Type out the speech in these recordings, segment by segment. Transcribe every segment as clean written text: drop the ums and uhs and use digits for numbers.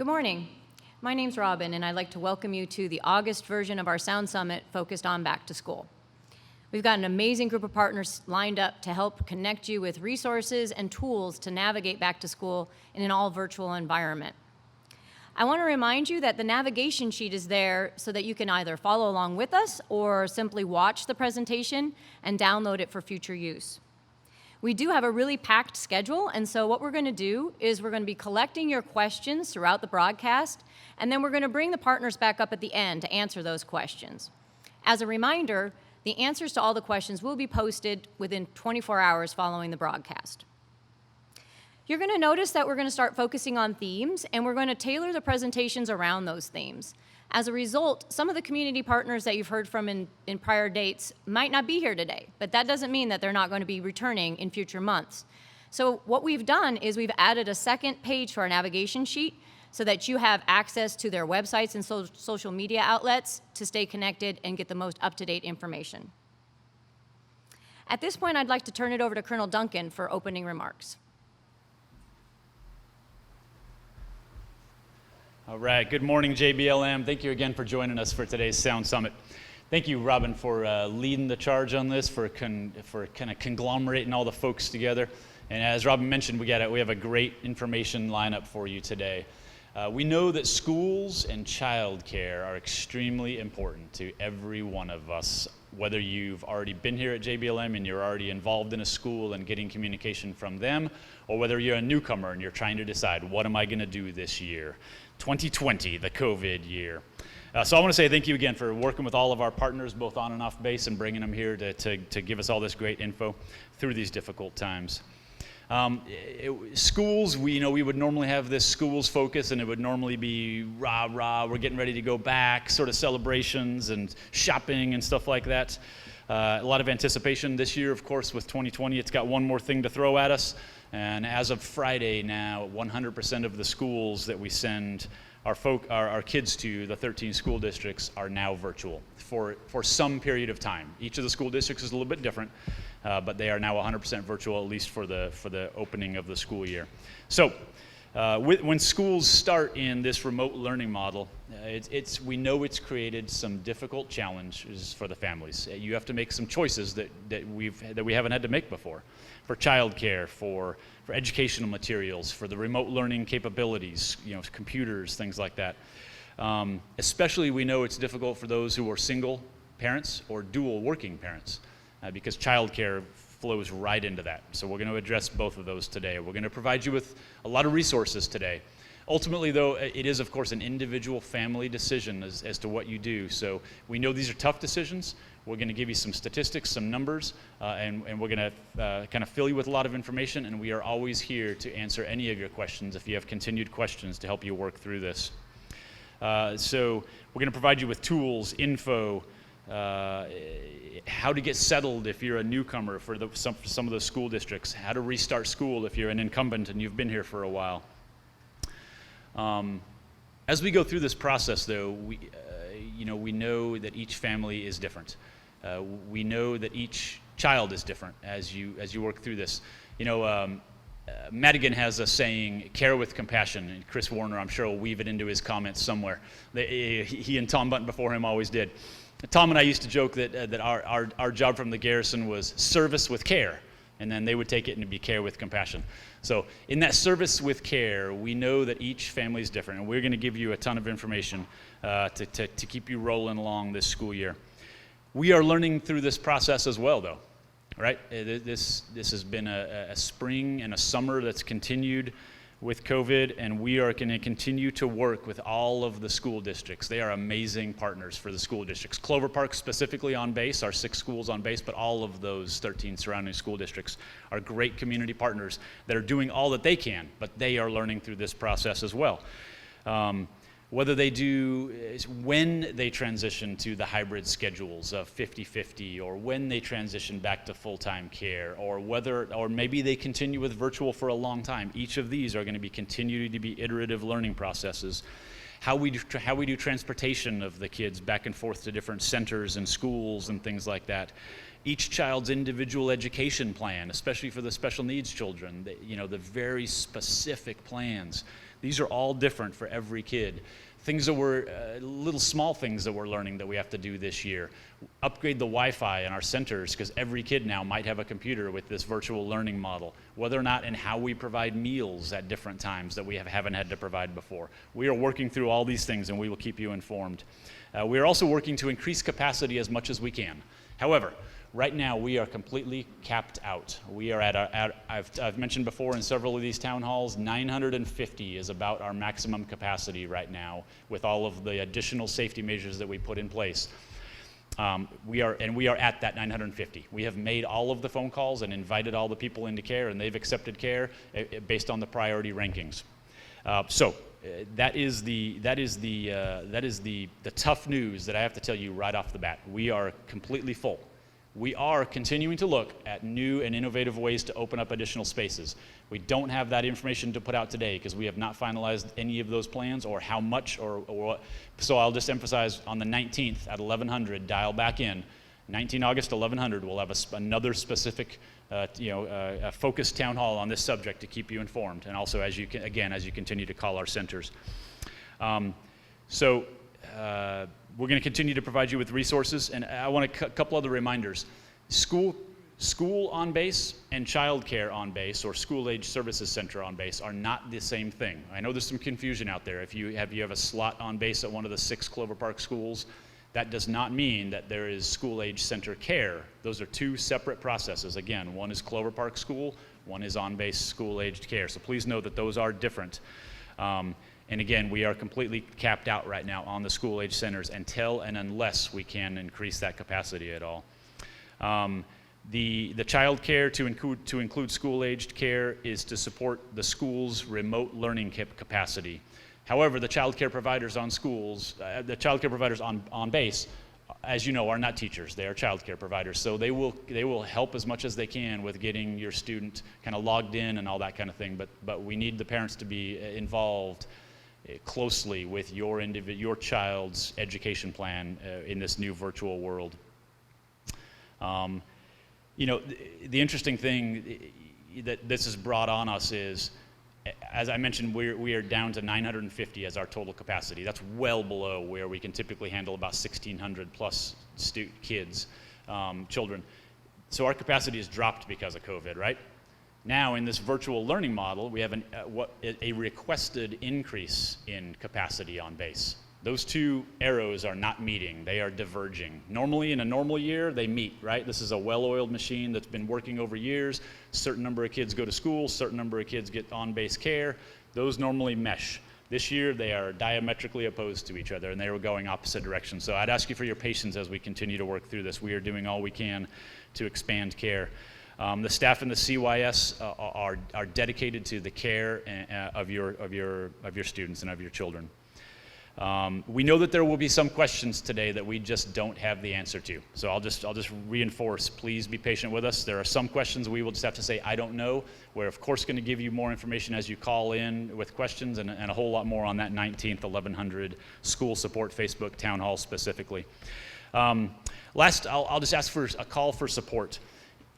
Good morning. My name's Robin, and I'd like to welcome you to the August version of our Sound Summit focused on back to school. We've got an amazing group of partners lined up to help connect you with resources and tools to navigate back to school in an all-virtual environment. I want to remind you that the navigation sheet is there so that you can either follow along with us or simply watch the presentation and download it for future use. We do have a really packed schedule, and so what we're going to do is we're going to be collecting your questions throughout the broadcast, and then we're going to bring the partners back up at the end to answer those questions. As a reminder, the answers to all the questions will be posted within 24 hours following the broadcast. You're going to notice that we're going to start focusing on themes, and we're going to tailor the presentations around those themes. As a result, some of the community partners that you've heard from in prior dates might not be here today, but that doesn't mean that they're not going to be returning in future months. So what we've done is we've added a second page to our navigation sheet so that you have access to their websites and social media outlets to stay connected and get the most up-to-date information. At this point, I'd like to turn it over to Colonel Duncan for opening remarks. All right, good morning, JBLM. Thank you again for joining us for today's Sound Summit. Thank you, Robin, for leading the charge on this, for kind of conglomerating all the folks together. And as Robin mentioned, we have a great information lineup for you today. We know that schools and childcare are extremely important to every one of us, whether you've already been here at JBLM and you're already involved in a school and getting communication from them, or whether you're a newcomer and you're trying to decide, what am I going to do this year? 2020, the COVID year. So I want to say thank you again for working with all of our partners, both on and off base, and bringing them here to give us all this great info through these difficult times. Schools, we would normally have this schools focus, and it would normally be rah, we're getting ready to go back, sort of celebrations and shopping and stuff like that. A lot of anticipation this year, of course, with 2020. It's got one more thing to throw at us. And as of Friday now, 100% of the schools that we send our kids to, the 13 school districts, are now virtual for some period of time. Each of the school districts is a little bit different, but they are now 100% virtual, at least for the opening of the school year. So when schools start in this remote learning model, we know it's created some difficult challenges for the families. You have to make some choices that we haven't had to make before. For childcare, for educational materials, for the remote learning capabilities, computers, things like that. Especially we know it's difficult for those who are single parents or dual working parents, because childcare flows right into that. So we're going to address both of those today. We're going to provide you with a lot of resources today. Ultimately, though, it is, of course, an individual family decision as to what you do. So we know these are tough decisions. We're going to give you some statistics, some numbers, and we're going to kind of fill you with a lot of information, and we are always here to answer any of your questions if you have continued questions to help you work through this. So we're going to provide you with tools, info, how to get settled if you're a newcomer for some of the school districts, how to restart school if you're an incumbent and you've been here for a while. As we go through this process, though, we know that each family is different. We know that each child is different as you work through this. Madigan has a saying, care with compassion, and Chris Warner, I'm sure, will weave it into his comments somewhere. He and Tom Bunton before him always did. Tom and I used to joke that our job from the garrison was service with care, and then they would take it and it'd be care with compassion. So in that service with care, we know that each family is different, and we're going to give you a ton of information to keep you rolling along this school year. We are learning through this process as well, though, right? This has been a spring and a summer that's continued with COVID, and we are going to continue to work with all of the school districts. They are amazing partners for the school districts. Clover Park specifically on base, our 6 schools on base, but all of those 13 surrounding school districts are great community partners that are doing all that they can, but they are learning through this process as well. Whether they do, when they transition to the hybrid schedules of 50-50, or when they transition back to full-time care, or maybe they continue with virtual for a long time. Each of these are going to be continuing to be iterative learning processes. how we do transportation of the kids back and forth to different centers and schools and things like that. Each child's individual education plan, especially for the special needs children, the very specific plans. These are all different for every kid. Things that little small things that we're learning that we have to do this year. Upgrade the Wi-Fi in our centers, because every kid now might have a computer with this virtual learning model. Whether or not and how we provide meals at different times that we haven't had to provide before. We are working through all these things, and we will keep you informed. We are also working to increase capacity as much as we can. However, right now, we are completely capped out. We are I've mentioned before in several of these town halls, 950 is about our maximum capacity right now with all of the additional safety measures that we put in place. We are at that 950. We have made all of the phone calls and invited all the people into care, and they've accepted care based on the priority rankings. That is the tough news that I have to tell you right off the bat. We are completely full. We are continuing to look at new and innovative ways to open up additional spaces. We don't have that information to put out today because we have not finalized any of those plans or how much or what. So I'll just emphasize on the 19th at 1100, dial back in. 19 August, 1100, we'll have another specific, a focused town hall on this subject to keep you informed, and also as you continue to call our centers. We're going to continue to provide you with resources, and I want a couple other reminders. School on base and child care on base, or school age services center on base, are not the same thing. I know there's some confusion out there. If you have a slot on base at one of the 6 Clover Park schools, that does not mean that there is school age center care. Those are 2 separate processes. Again, one is Clover Park School, one is on base school aged care. So please know that those are different. And again, we are completely capped out right now on the school age centers until and unless we can increase that capacity at all. The child care to include school aged care is to support the school's remote learning capacity. However, the child care providers on base, as you know, are not teachers. They are child care providers. So they will help as much as they can with getting your student kind of logged in and all that kind of thing. But we need the parents to be involved closely with your child's education plan in this new virtual world. The interesting thing that this has brought on us is, as I mentioned, we are down to 950 as our total capacity. That's well below where we can typically handle about 1,600 plus kids, children. So our capacity has dropped because of COVID, right? Now, in this virtual learning model, we have a requested increase in capacity on base. Those 2 arrows are not meeting. They are diverging. Normally, in a normal year, they meet, right? This is a well-oiled machine that's been working over years. Certain number of kids go to school. Certain number of kids get on-base care. Those normally mesh. This year, they are diametrically opposed to each other, and they were going opposite directions. So I'd ask you for your patience as we continue to work through this. We are doing all we can to expand care. The staff in the CYS are dedicated to the care of your students and of your children. We know that there will be some questions today that we just don't have the answer to. So I'll just reinforce, please be patient with us. There are some questions we will just have to say, I don't know. We're of course going to give you more information as you call in with questions, and a whole lot more on that 19th, 1100 school support Facebook town hall specifically. Last, I'll just ask for a call for support.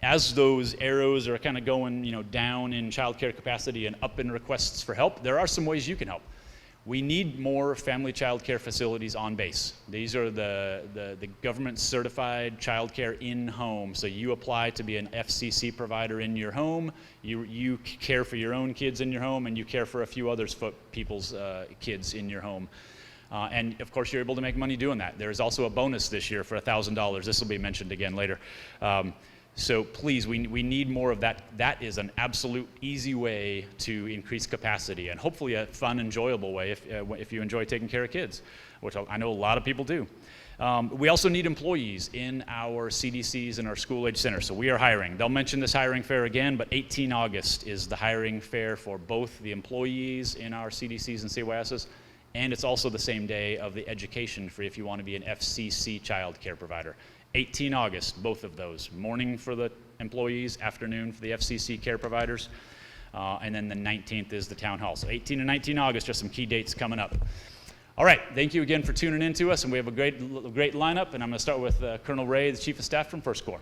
As those arrows are kind of going, down in child care capacity and up in requests for help, there are some ways you can help. We need more family child care facilities on base. These are the government certified child care in home. So you apply to be an FCC provider in your home. You care for your own kids in your home, and you care for a few others people's kids in your home. And of course, you're able to make money doing that. There's also a bonus this year for $1,000. This will be mentioned again later. So please, we need more of that. That is an absolute easy way to increase capacity, and hopefully a fun, enjoyable way if you enjoy taking care of kids, which I know a lot of people do. We also need employees in our CDCs and our school age centers, so we are hiring. They'll mention this hiring fair again, but 18 August is the hiring fair for both the employees in our CDCs and CYSs, and it's also the same day of the education for if you want to be an FCC child care provider. 18 August, both of those. Morning for the employees, afternoon for the FCC care providers, and then the 19th is the town hall. So 18 and 19 August, just some key dates coming up. All right, thank you again for tuning in to us, and we have a great lineup, and I'm going to start with Colonel Ray, the Chief of Staff from 1st Corps.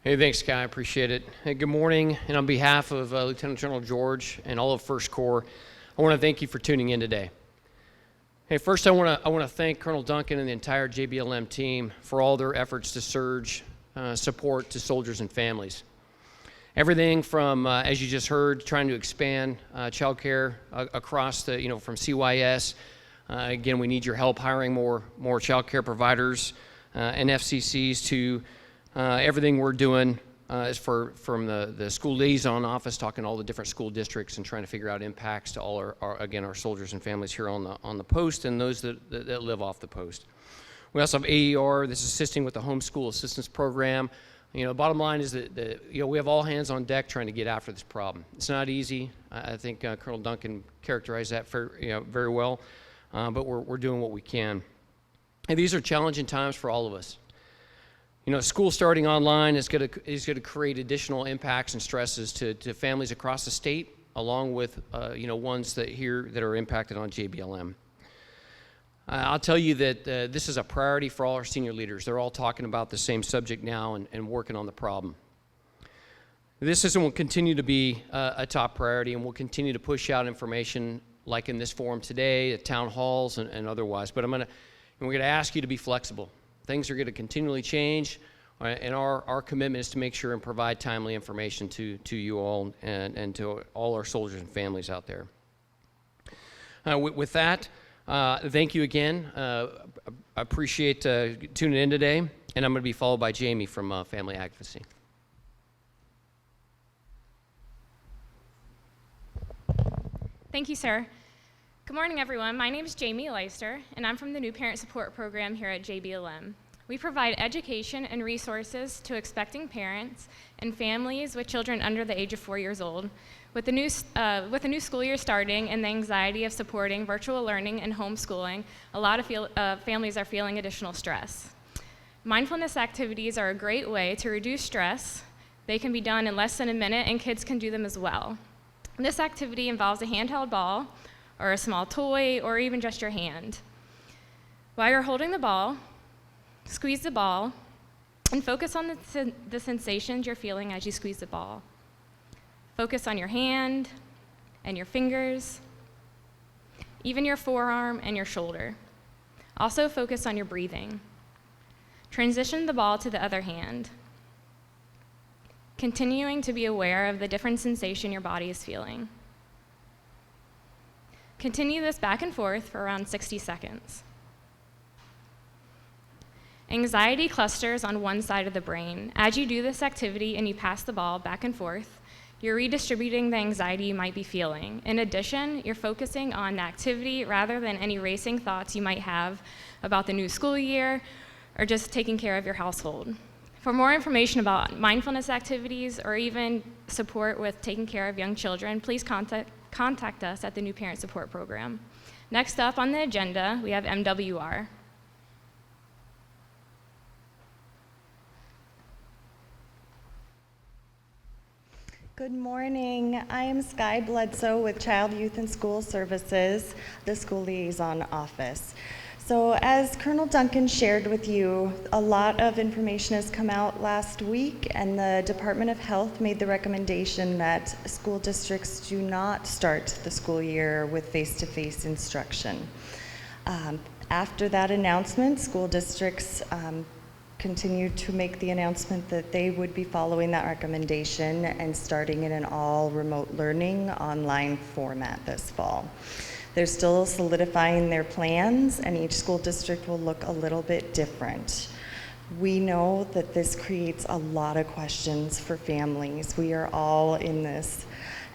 Hey, thanks, Sky. I appreciate it. Hey, good morning, and on behalf of Lieutenant General George and all of 1st Corps, I want to thank you for tuning in today. Hey, first I want to thank Colonel Duncan and the entire JBLM team for all their efforts to surge support to soldiers and families. Everything from, as you just heard, trying to expand child care across the, from CYS. Again, we need your help hiring more child care providers and FCCs to everything we're doing is from the school liaison office, talking to all the different school districts and trying to figure out impacts to all our soldiers and families here on the post and those that live off the post. We also have AER, this is assisting with the homeschool assistance program. Bottom line is that we have all hands on deck trying to get after this problem. It's not easy. I think Colonel Duncan characterized that very well, but we're doing what we can. And these are challenging times for all of us. School starting online is going to create additional impacts and stresses to families across the state, along with ones that are impacted on JBLM. I'll tell you that this is a priority for all our senior leaders. They're all talking about the same subject now and working on the problem. This will continue to be a top priority, and we'll continue to push out information like in this forum today, at town halls and otherwise. But we're going to ask you to be flexible. Things are going to continually change, and our commitment is to make sure and provide timely information to you all and to all our soldiers and families out there. With that, thank you again. I appreciate tuning in today, and I'm going to be followed by Jamie from Family Advocacy. Thank you, sir. Good morning, everyone. My name is Jamie Leister, and I'm from the New Parent Support Program here at JBLM. We provide education and resources to expecting parents and families with children under the age of 4 years old. With the new school year starting and the anxiety of supporting virtual learning and homeschooling, a lot of families are feeling additional stress. Mindfulness activities are a great way to reduce stress. They can be done in less than a minute, and kids can do them as well. This activity involves a handheld ball, or a small toy, or even just your hand. While you're holding the ball, squeeze the ball, and focus on the sensations you're feeling as you squeeze the ball. Focus on your hand and your fingers, even your forearm and your shoulder. Also focus on your breathing. Transition the ball to the other hand, continuing to be aware of the different sensation your body is feeling. Continue this back and forth for around 60 seconds. Anxiety clusters on one side of the brain. As you do this activity and you pass the ball back and forth, you're redistributing the anxiety you might be feeling. In addition, you're focusing on the activity rather than any racing thoughts you might have about the new school year or just taking care of your household. For more information about mindfulness activities or even support with taking care of young children, please contact us at the New Parent Support Program. Next up on the agenda, we have MWR. Good morning. I am Sky Bledsoe with Child, Youth, and School Services, the School Liaison Office. So as Colonel Duncan shared with you, a lot of information has come out last week, and the Department of Health made the recommendation that school districts do not start the school year with face-to-face instruction. After that announcement, school districts continued to make the announcement that they would be following that recommendation and starting in an all remote learning online format this fall. They're still solidifying their plans, and each school district will look a little bit different. We know that this creates a lot of questions for families. We are all in this,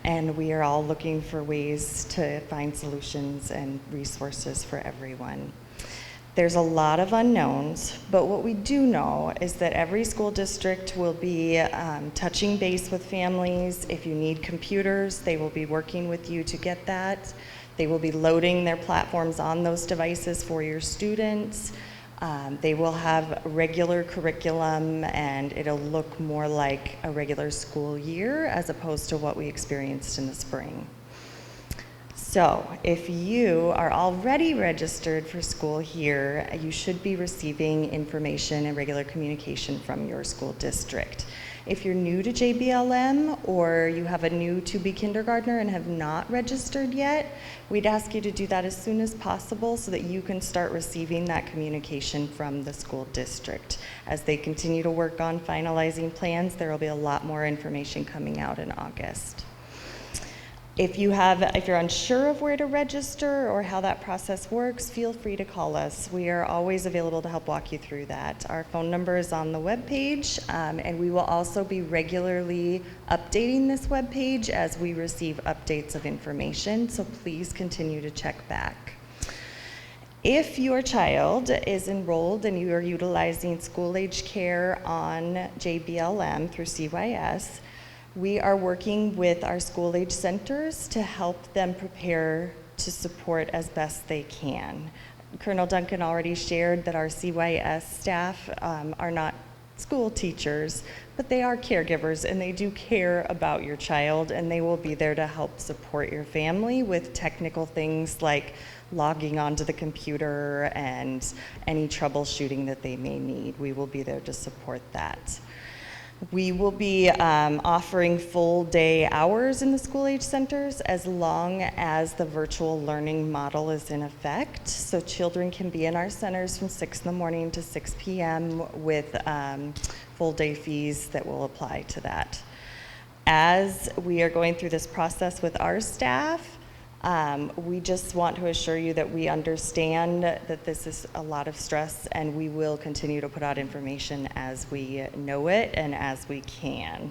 and we are all looking for ways to find solutions and resources for everyone. There's a lot of unknowns, but what we do know is that every school district will be touching base with families. If you need computers, they will be working with you to get that. They will be loading their platforms on those devices for your students. They will have regular curriculum, and it'll look more like a regular school year as opposed to what we experienced in the spring. So if you are already registered for school here, you should be receiving information and regular communication from your school district. If you're new to JBLM or you have a new to-be kindergartner and have not registered yet, we'd ask you to do that as soon as possible so that you can start receiving that communication from the school district. As they continue to work on finalizing plans, there will be a lot more information coming out in August. If you're unsure of where to register or how that process works, feel free to call us. We are always available to help walk you through that. Our phone number is on the webpage, and we will also be regularly updating this webpage as we receive updates of information, so please continue to check back. If your child is enrolled and you are utilizing school-age care on JBLM through CYS, we are working with our school-age centers to help them prepare to support as best they can. Colonel Duncan already shared that our CYS staff are not school teachers, but they are caregivers, and they do care about your child, and they will be there to help support your family with technical things like logging onto the computer and any troubleshooting that they may need. We will be there to support that. We will be offering full day hours in the school-age centers as long as the virtual learning model is in effect. So children can be in our centers from 6 in the morning to 6 p.m. with full day fees that will apply to that. As we are going through this process with our staff, we just want to assure you that we understand that this is a lot of stress, and we will continue to put out information as we know it and as we can.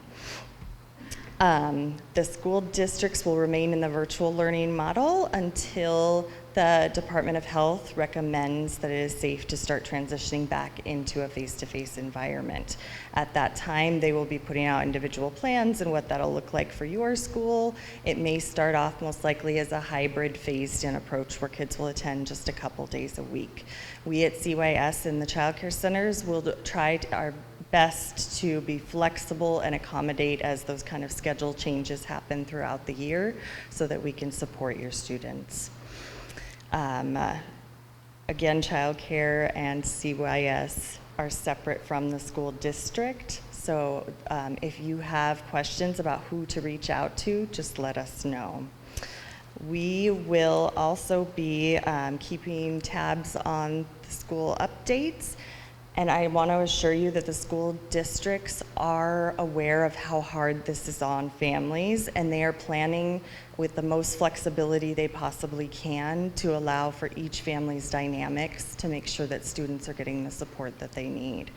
The school districts will remain in the virtual learning model until the Department of Health recommends that it is safe to start transitioning back into a face-to-face environment. At that time, they will be putting out individual plans and what that'll look like for your school. It may start off most likely as a hybrid phased-in approach where kids will attend just a couple days a week. We at CYS and the child care centers will try our best to be flexible and accommodate as those kind of schedule changes happen throughout the year so that we can support your students. Again, child care and CYS are separate from the school district. So if you have questions about who to reach out to, just let us know. We will also be keeping tabs on the school updates. And I want to assure you that the school districts are aware of how hard this is on families, and they are planning with the most flexibility they possibly can to allow for each family's dynamics to make sure that students are getting the support that they need.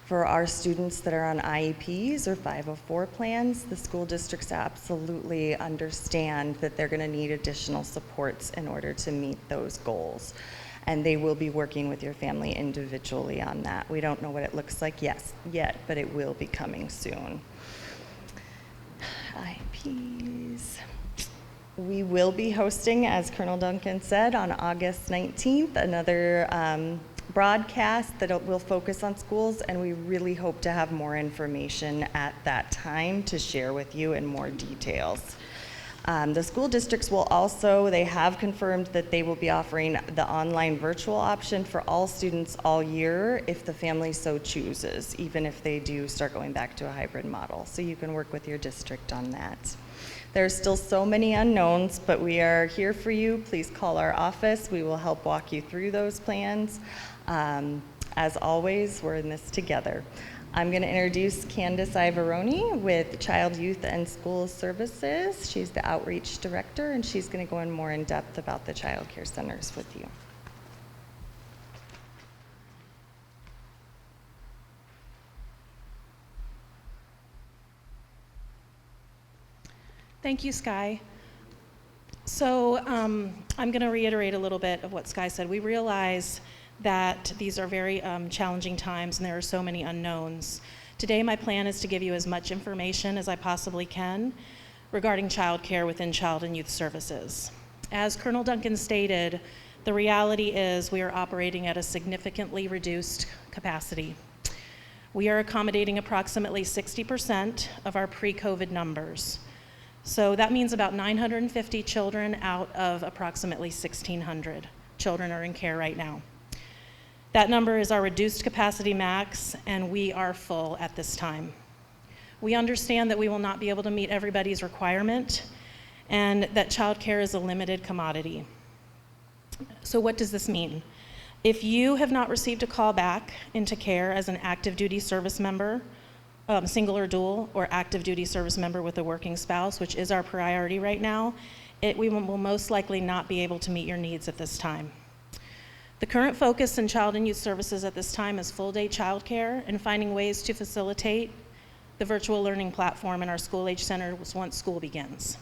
For our students that are on IEPs or 504 plans, the school districts absolutely understand that they're going to need additional supports in order to meet those goals. And they will be working with your family individually on that. We don't know what it looks like yet, but it will be coming soon. IEPs. We will be hosting, as Colonel Duncan said, on August 19th, another broadcast that will focus on schools, and we really hope to have more information at that time to share with you in more details. The school districts will also, they have confirmed that they will be offering the online virtual option for all students all year if the family so chooses, even if they do start going back to a hybrid model. So you can work with your district on that. There's still so many unknowns, but we are here for you. Please call our office. We will help walk you through those plans. As always, we're in this together. I'm going to introduce Candace Ivaroni with Child, Youth, and School Services. She's the Outreach Director, and she's going to go in more in depth about the child care centers with you. Thank you, Sky. So I'm going to reiterate a little bit of what Sky said. We realize that these are very challenging times and there are so many unknowns. Today my plan is to give you as much information as I possibly can regarding child care within Child and Youth Services. As Colonel Duncan stated, The reality is we are operating at a significantly reduced capacity. We are accommodating approximately 60% of our pre-COVID numbers. So that means about 950 children out of approximately 1,600 children are in care right now. That number is our reduced capacity max, and we are full at this time. We understand that we will not be able to meet everybody's requirement, and that childcare is a limited commodity. So what does this mean? If you have not received a call back into care as an active duty service member, single or dual, or active duty service member with a working spouse, which is our priority right now, we will most likely not be able to meet your needs at this time. The current focus in child and youth services at this time is full-day childcare and finding ways to facilitate the virtual learning platform in our school-age centers once school begins.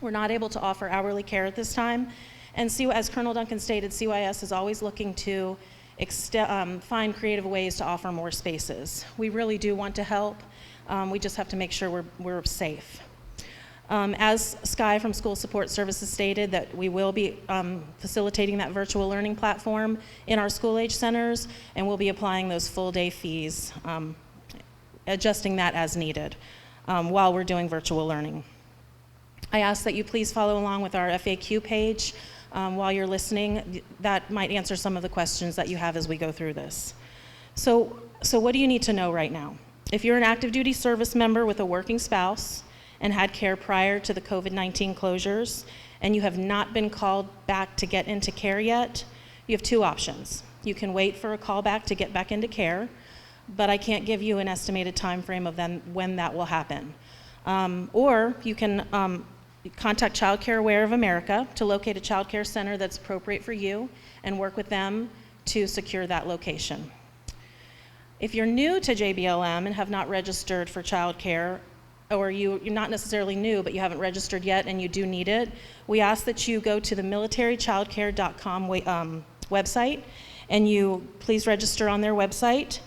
We're not able to offer hourly care at this time, and as Colonel Duncan stated, CYS is always looking to find creative ways to offer more spaces. We really do want to help. We just have to make sure we're safe. As Sky from School Support Services stated, that we will be facilitating that virtual learning platform in our school-age centers, and we'll be applying those full-day fees, adjusting that as needed while we're doing virtual learning. I ask that you please follow along with our FAQ page while you're listening. That might answer some of the questions that you have as we go through this. So what do you need to know right now? If you're an active duty service member with a working spouse and had care prior to the COVID-19 closures, and you have not been called back to get into care yet, you have two options. You can wait for a call back to get back into care, but I can't give you an estimated time frame of when that will happen. Or you can contact Child Care Aware of America to locate a child care center that's appropriate for you and work with them to secure that location. If you're new to JBLM and have not registered for child care, or you're not necessarily new, but you haven't registered yet and you do need it, we ask that you go to the militarychildcare.com website, and you please register on their website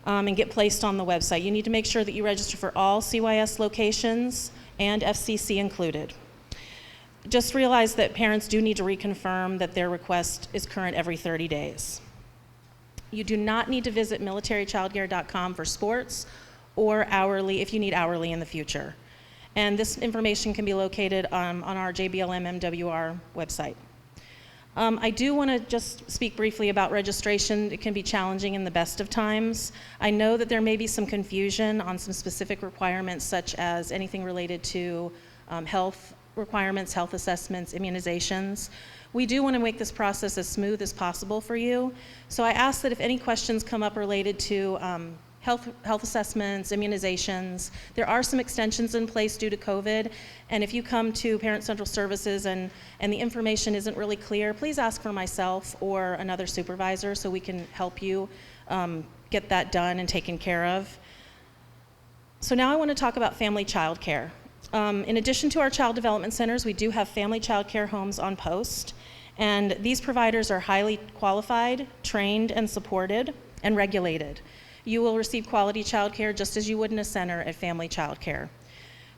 and get placed on the website. You need to make sure that you register for all CYS locations and FCC included. Just realize that parents do need to reconfirm that their request is current every 30 days. You do not need to visit militarychildcare.com for sports or hourly if you need hourly in the future. And this information can be located on our JBLM MWR website. I do want to just speak briefly about registration. It can be challenging in the best of times. I know that there may be some confusion on some specific requirements, such as anything related to health requirements, health assessments, immunizations. We do want to make this process as smooth as possible for you. So I ask that if any questions come up related to health assessments, immunizations, there are some extensions in place due to COVID, and if you come to Parent Central Services and the information isn't really clear, please ask for myself or another supervisor so we can help you get that done and taken care of. So now I want to talk about family child care. In addition to our child development centers, we do have family child care homes on post, and these providers are highly qualified, trained, and supported, and regulated. You will receive quality child care just as you would in a center at family child care.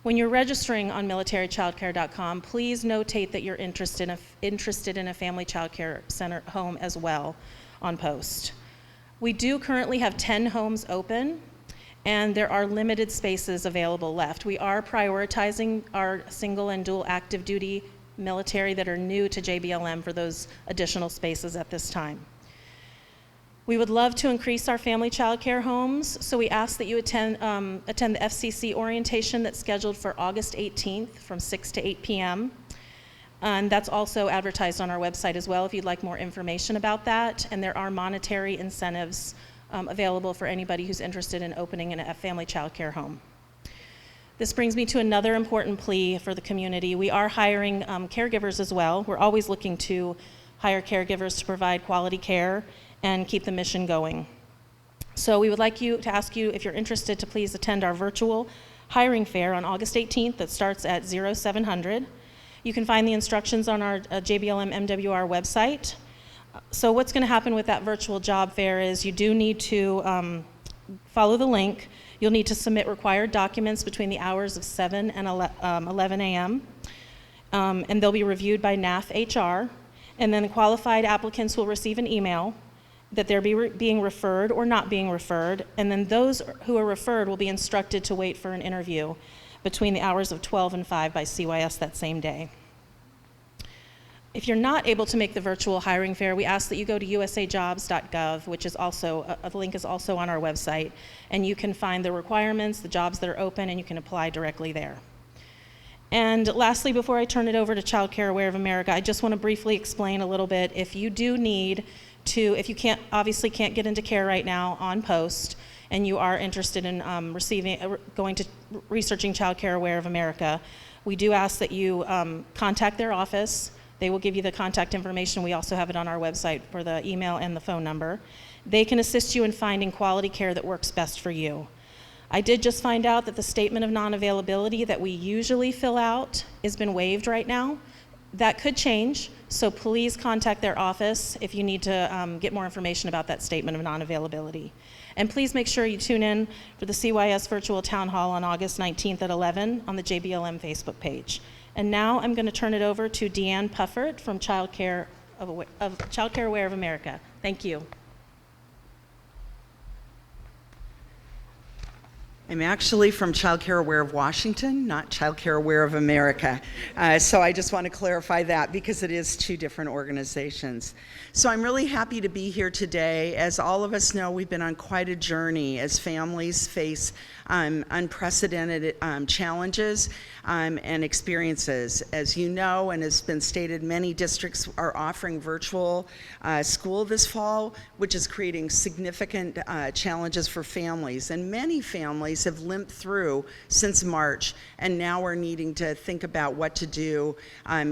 When you're registering on militarychildcare.com, please notate that you're interested in a family child care center home as well on post. We do currently have 10 homes open, and there are limited spaces available left. We are prioritizing our single and dual active duty military that are new to JBLM for those additional spaces at this time. We would love to increase our family child care homes, so we ask that you attend the FCC orientation that's scheduled for August 18th from 6 to 8 p.m. And that's also advertised on our website as well if you'd like more information about that. And there are monetary incentives available for anybody who's interested in opening a family child care home. This brings me to another important plea for the community. We are hiring caregivers as well. We're always looking to hire caregivers to provide quality care and keep the mission going. So we would like to ask you, if you're interested, to please attend our virtual hiring fair on August 18th that starts at 0700. You can find the instructions on our JBLM MWR website. So what's going to happen with that virtual job fair is you do need to follow the link. You'll need to submit required documents between the hours of 7 and 11 a.m. And they'll be reviewed by NAF HR. And then qualified applicants will receive an email that they're being referred or not being referred, and then those who are referred will be instructed to wait for an interview between the hours of 12 and 5 by CYS that same day. If you're not able to make the virtual hiring fair, we ask that you go to usajobs.gov, which is also, a link is also on our website, and you can find the requirements, the jobs that are open, and you can apply directly there. And lastly, before I turn it over to Child Care Aware of America, I just want to briefly explain a little bit. If you do need to, if you obviously can't get into care right now on post, and you are interested in going to researching Child Care Aware of America, we do ask that you contact their office. They will give you the contact information. We also have it on our website for the email and the phone number. They can assist you in finding quality care that works best for you. I did just find out that the statement of non-availability that we usually fill out has been waived right now. That could change, so please contact their office if you need to get more information about that statement of non-availability. And please make sure you tune in for the CYS Virtual Town Hall on August 19th at 11 on the JBLM Facebook page. And now I'm going to turn it over to Deanne Puffert from Child Care Aware of America. Thank you. I'm actually from Child Care Aware of Washington, not Child Care Aware of America. So I just want to clarify that because it is two different organizations. So I'm really happy to be here today. As all of us know, we've been on quite a journey as families face unprecedented challenges and experiences. As you know, and has been stated, many districts are offering virtual school this fall, which is creating significant challenges for families. And many families have limped through since March, and now are needing to think about what to do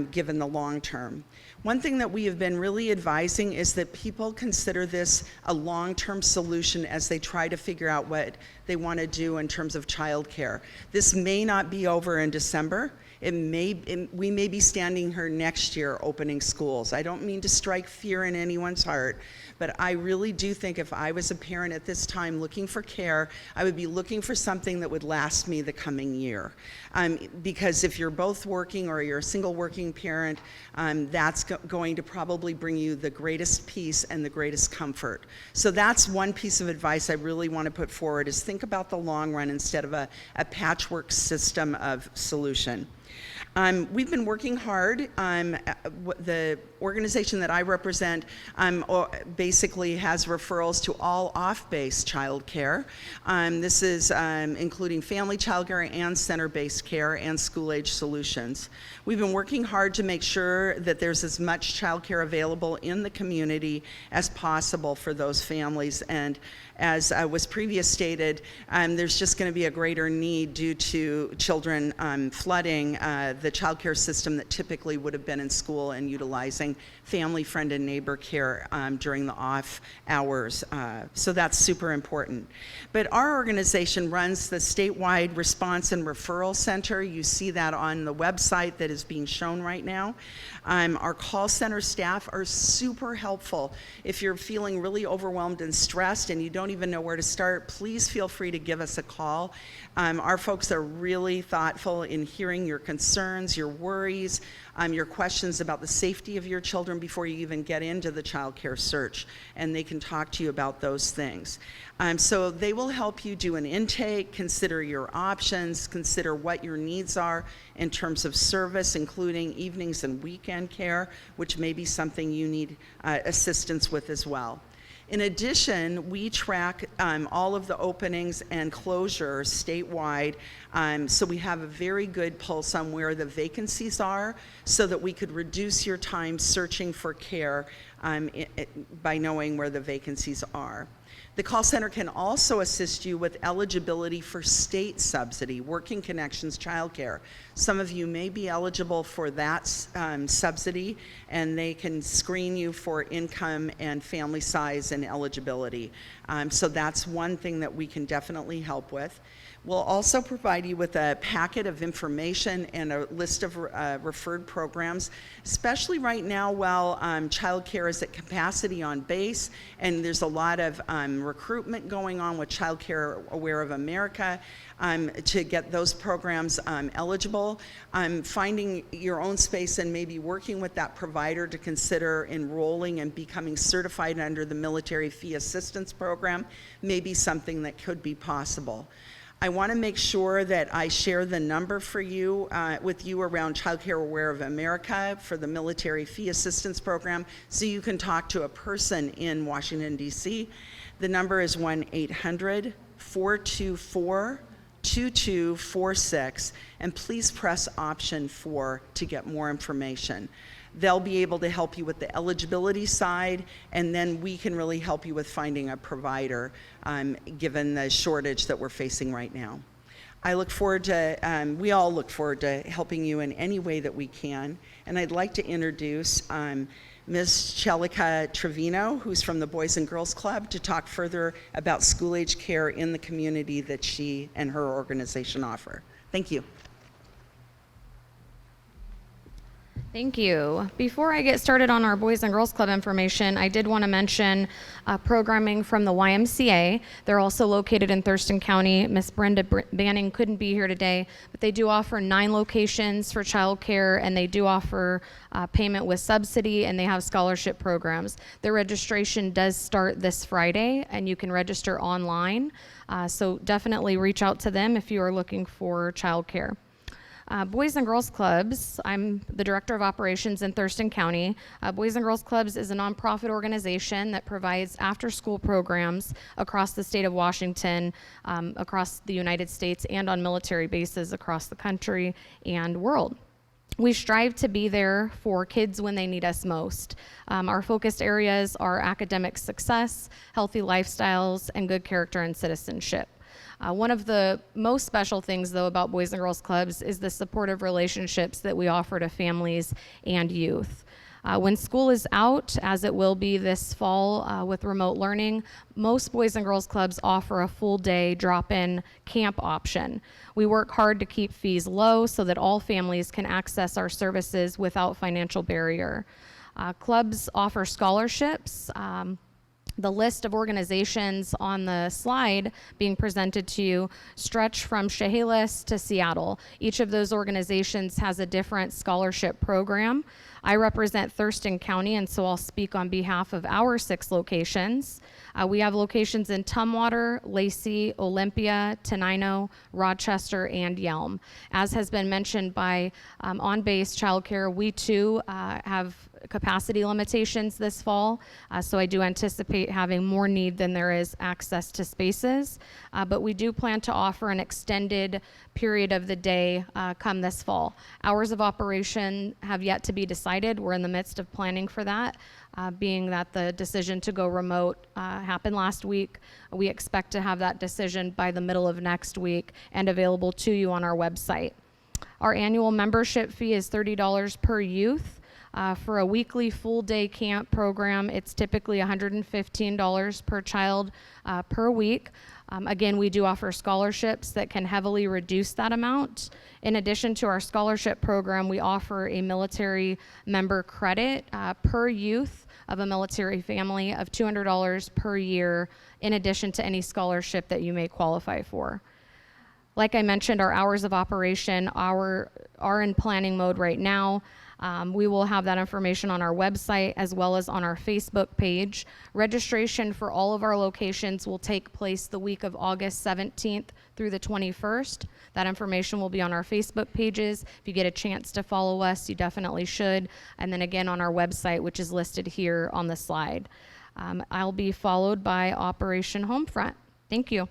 given the long term. One thing that we have been really advising is that people consider this a long-term solution as they try to figure out what they want to do in terms of childcare. This may not be over in December. We may be standing here next year opening schools. I don't mean to strike fear in anyone's heart, but I really do think if I was a parent at this time looking for care, I would be looking for something that would last me the coming year. Because if you're both working or you're a single working parent, that's going to probably bring you the greatest peace and the greatest comfort. So that's one piece of advice I really want to put forward, is think about the long run instead of a patchwork system of solution. We've been working hard. The organization that I represent basically has referrals to all off-base child care. This is including family child care and center-based care and school-age solutions. We've been working hard to make sure that there's as much child care available in the community as possible for those families. And as was previously stated, there's just going to be a greater need due to children flooding the child care system that typically would have been in school and utilizing family, friend, and neighbor care during the off hours. So that's super important. But our organization runs the statewide response and referral center. You see that on the website that is being shown right now. Our call center staff are super helpful. If you're feeling really overwhelmed and stressed and you don't even know where to start, please feel free to give us a call. Our folks are really thoughtful in hearing your concerns, your worries, your questions about the safety of your children before you even get into the child care search, and they can talk to you about those things. So they will help you do an intake, consider your options, consider what your needs are in terms of service, including evenings and weekend care, which may be something you need assistance with as well. In addition, we track all of the openings and closures statewide, so we have a very good pulse on where the vacancies are so that we could reduce your time searching for care by knowing where the vacancies are. The call center can also assist you with eligibility for state subsidy, Working Connections childcare. Some of you may be eligible for that subsidy, and they can screen you for income and family size and eligibility. So that's one thing that we can definitely help with. We'll also provide you with a packet of information and a list of referred programs, especially right now while child care is at capacity on base, and there's a lot of recruitment going on with Child Care Aware of America to get those programs eligible. Finding your own space and maybe working with that provider to consider enrolling and becoming certified under the Military Fee Assistance Program may be something that could be possible. I want to make sure that I share the number for you, with you around Child Care Aware of America for the Military Fee Assistance Program, so you can talk to a person in Washington, D.C. The number is 1-800-424-2246, and please press option 4 to get more information. They'll be able to help you with the eligibility side, and then we can really help you with finding a provider, given the shortage that we're facing right now. I look forward to, we all look forward to helping you in any way that we can, and I'd like to introduce Ms. Celica Trevino, who's from the Boys and Girls Club, to talk further about school-age care in the community that she and her organization offer. Thank you. Thank you. Before I get started on our Boys and Girls Club information, I did want to mention programming from the YMCA. They're also located in Thurston County. Miss Brenda Banning couldn't be here today, but they do offer 9 locations for childcare, and they do offer payment with subsidy, and they have scholarship programs. Their registration does start this Friday, and you can register online. So definitely reach out to them if you are looking for childcare. Boys and Girls Clubs, I'm the Director of Operations in Thurston County. Boys and Girls Clubs is a nonprofit organization that provides after-school programs across the state of Washington, across the United States, and on military bases across the country and world. We strive to be there for kids when they need us most. Our focused areas are academic success, healthy lifestyles, and good character and citizenship. One of the most special things, though, about Boys and Girls Clubs is the supportive relationships that we offer to families and youth. When school is out, as it will be this fall with remote learning, most Boys and Girls Clubs offer a full-day drop-in camp option. We work hard to keep fees low so that all families can access our services without financial barrier. Clubs offer scholarships. The list of organizations on the slide being presented to you stretch from Chehalis to Seattle. Each of those organizations has a different scholarship program. I represent Thurston County, and so I'll speak on behalf of our 6 locations. We have locations in Tumwater, Lacey, Olympia, Tenino, Rochester, and Yelm. As has been mentioned by on-base childcare, we too have capacity limitations this fall, so I do anticipate having more need than there is access to spaces, but we do plan to offer an extended period of the day come this fall. Hours of operation have yet to be decided. We're in the midst of planning for that, being that the decision to go remote happened last week. We expect to have that decision by the middle of next week and available to you on our website. Our annual membership fee is $30 per youth. For a weekly full-day camp program, it's typically $115 per child per week. Again, we do offer scholarships that can heavily reduce that amount. In addition to our scholarship program, we offer a military member credit per youth of a military family of $200 per year, in addition to any scholarship that you may qualify for. Like I mentioned, our hours of operation are in planning mode right now. We will have that information on our website as well as on our Facebook page. Registration for all of our locations will take place the week of August 17th through the 21st. That information will be on our Facebook pages. If you get a chance to follow us, you definitely should. And then again on our website, which is listed here on the slide. I'll be followed by Operation Homefront. Thank you.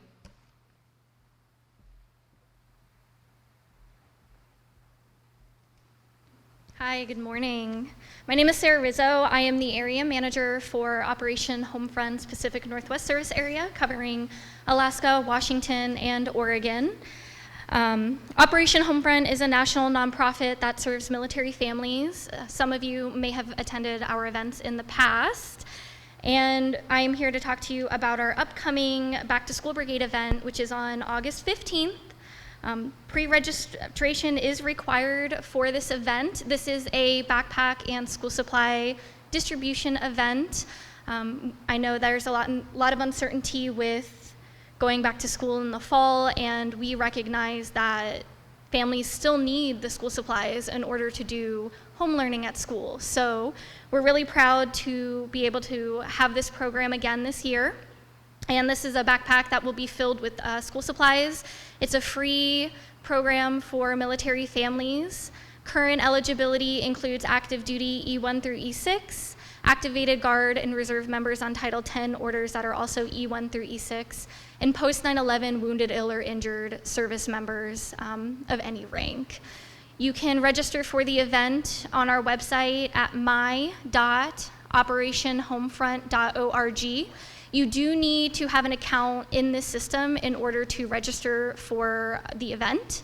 Hi, good morning. My name is Sarah Rizzo. I am the area manager for Operation Homefront's Pacific Northwest Service Area, covering Alaska, Washington, and Oregon. Operation Homefront is a national nonprofit that serves military families. Some of you may have attended our events in the past. And I'm here to talk to you about our upcoming Back to School Brigade event, which is on August 15th. Pre-registration is required for this event. This is a backpack and school supply distribution event. I know there's a lot of uncertainty with going back to school in the fall, and we recognize that families still need the school supplies in order to do home learning at school. So we're really proud to be able to have this program again this year. And this is a backpack that will be filled with school supplies. It's a free program for military families. Current eligibility includes active duty E1 through E6, activated Guard and Reserve members on Title 10 orders that are also E1 through E6, and post 9/11 wounded, ill, or injured service members of any rank. You can register for the event on our website at my.operationhomefront.org. You do need to have an account in this system in order to register for the event.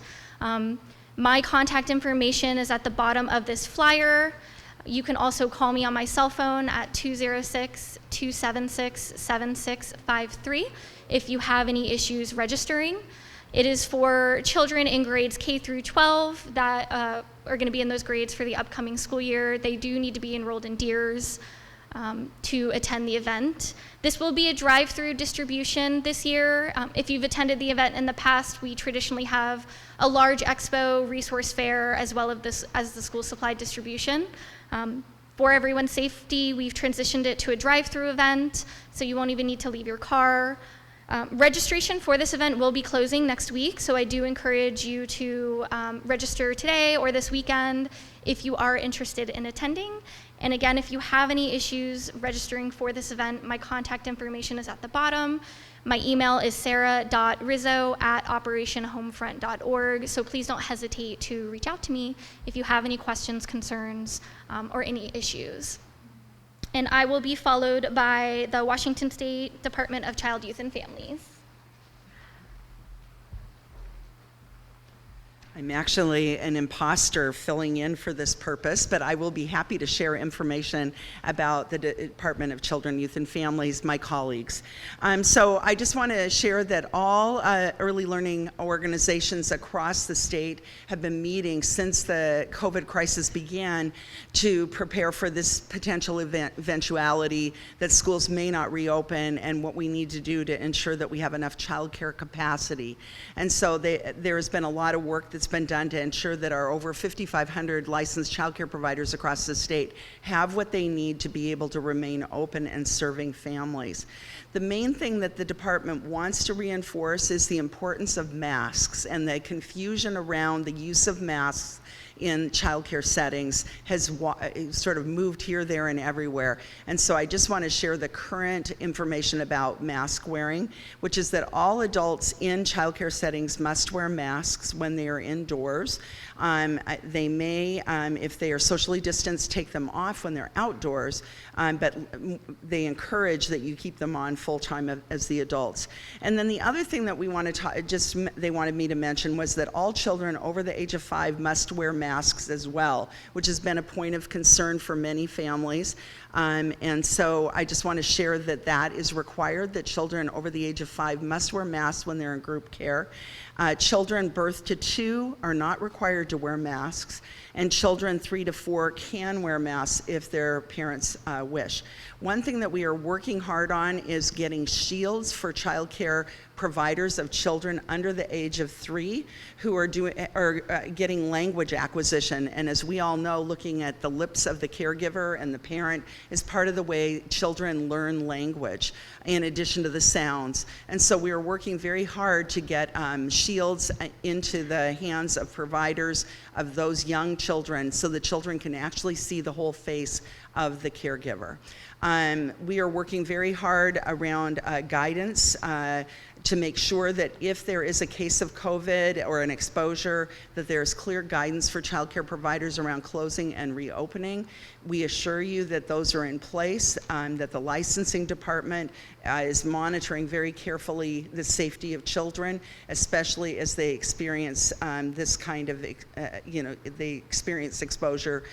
My contact information is at the bottom of this flyer. You can also call me on my cell phone at 206-276-7653 if you have any issues registering. It is for children in grades K through 12 that are going to be in those grades for the upcoming school year. They do need to be enrolled in DEERS to attend the event. This will be a drive-through distribution this year. If you've attended the event in the past, we traditionally have a large expo resource fair as well as the school supply distribution. For everyone's safety, we've transitioned it to a drive-through event, so you won't even need to leave your car. Registration for this event will be closing next week, so I do encourage you to register today or this weekend if you are interested in attending. And again, if you have any issues registering for this event, my contact information is at the bottom. My email is sarah.rizzo@operationhomefront.org, so please don't hesitate to reach out to me if you have any questions, concerns, or any issues. And I will be followed by the Washington State Department of Child, Youth, and Families. I'm actually an imposter filling in for this purpose, but I will be happy to share information about the Department of Children, Youth, and Families, my colleagues. So I just want to share that all early learning organizations across the state have been meeting since the COVID crisis began to prepare for this potential eventuality that schools may not reopen and what we need to do to ensure that we have enough childcare capacity. And so there has been a lot of work that's been done to ensure that our over 5,500 licensed childcare providers across the state have what they need to be able to remain open and serving families. The main thing that the department wants to reinforce is the importance of masks, and the confusion around the use of masks in childcare settings has sort of moved here, there, and everywhere. And so I just want to share the current information about mask wearing, which is that all adults in childcare settings must wear masks when they are indoors. They may, if they are socially distanced, take them off when they're outdoors, but they encourage that you keep them on full-time as the adults. And then the other thing that we want to they wanted me to mention was that all children over the age of 5 must wear masks as well, which has been a point of concern for many families. And so I just want to share that that is required, that children over the age of 5 must wear masks when they're in group care. Children birth to 2 are not required to wear masks, and children 3 to 4 can wear masks if their parents wish. One thing that we are working hard on is getting shields for childcare providers of children under the age of 3 who are getting language acquisition. And as we all know, looking at the lips of the caregiver and the parent is part of the way children learn language, in addition to the sounds. And so we are working very hard to get shields into the hands of providers of those young children so the children can actually see the whole face of the caregiver. We are working very hard around guidance to make sure that if there is a case of COVID or an exposure, that there's clear guidance for childcare providers around closing and reopening. We assure you that those are in place. that the licensing department is monitoring very carefully the safety of children, especially as they experience this kind of, they experience exposure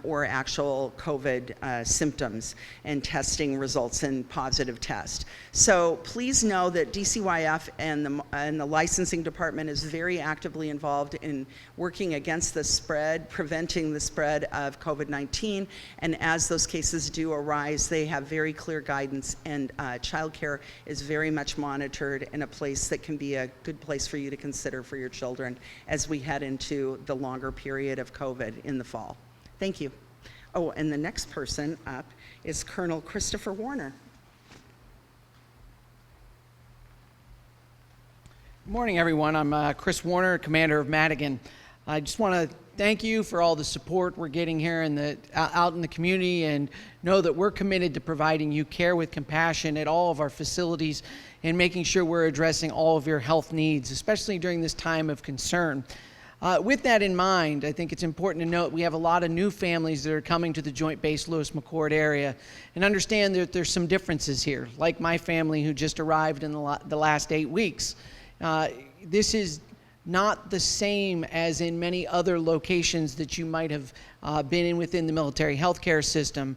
or actual COVID symptoms, and testing results in positive test. So please know that DCYF and the licensing department is very actively involved in working against the spread, preventing the spread of COVID-19, and as those cases do arise, they have very clear guidance, and childcare is very much monitored in a place that can be a good place for you to consider for your children as we head into the longer period of COVID in the fall. Thank you. Oh, and the next person up is Colonel Christopher Warner. Good morning, everyone. I'm Chris Warner, Commander of Madigan. I just want to thank you for all the support we're getting here out in the community, and know that we're committed to providing you care with compassion at all of our facilities and making sure we're addressing all of your health needs, especially during this time of concern. With that in mind, I think it's important to note we have a lot of new families that are coming to the Joint Base Lewis-McChord area, and understand that there's some differences here, like my family who just arrived in the last 8 weeks. This is not the same as in many other locations that you might have been in within the military healthcare system.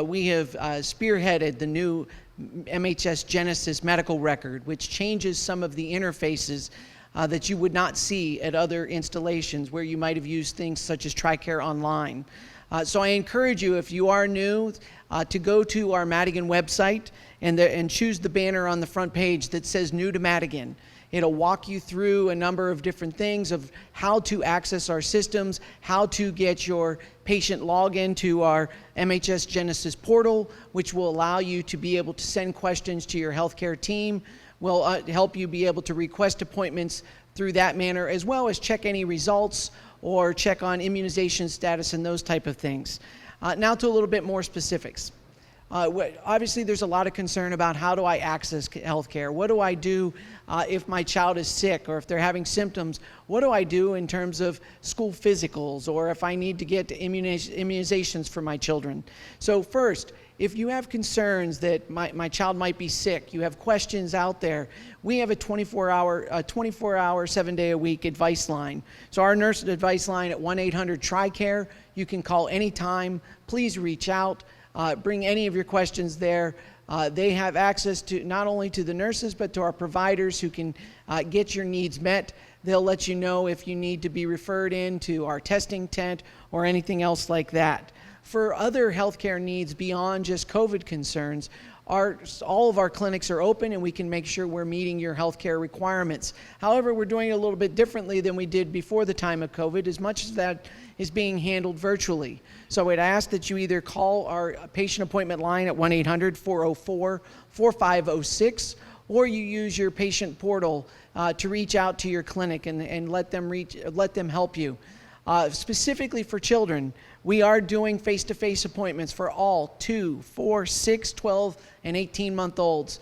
We have spearheaded the new MHS Genesis medical record, which changes some of the interfaces that you would not see at other installations where you might have used things such as TRICARE Online. So I encourage you, if you are new, to go to our Madigan website and choose the banner on the front page that says New to Madigan. It'll walk you through a number of different things of how to access our systems, how to get your patient login to our MHS Genesis portal, which will allow you to be able to send questions to your healthcare team, will help you be able to request appointments through that manner, as well as check any results or check on immunization status and those type of things. Now to a little bit more specifics. Obviously, there's a lot of concern about how do I access healthcare? What do I do if my child is sick or if they're having symptoms? What do I do in terms of school physicals, or if I need to get immunizations for my children? So first, if you have concerns that my child might be sick, you have questions out there, we have a 24-hour, 7-day-a-week advice line. So our nurse advice line at 1-800-TRICARE. You can call anytime. Please reach out. Bring any of your questions there. They have access to not only to the nurses, but to our providers who can get your needs met. They'll let you know if you need to be referred in to our testing tent or anything else like that. For other healthcare needs beyond just COVID concerns, all of our clinics are open, and we can make sure we're meeting your healthcare requirements. However, we're doing it a little bit differently than we did before the time of COVID, as much as that is being handled virtually. So I'd ask that you either call our patient appointment line at 1-800-404-4506, or you use your patient portal to reach out to your clinic and let them help you. Specifically for children, we are doing face-to-face appointments for all 2, 4, 6, 12, and 18-month-olds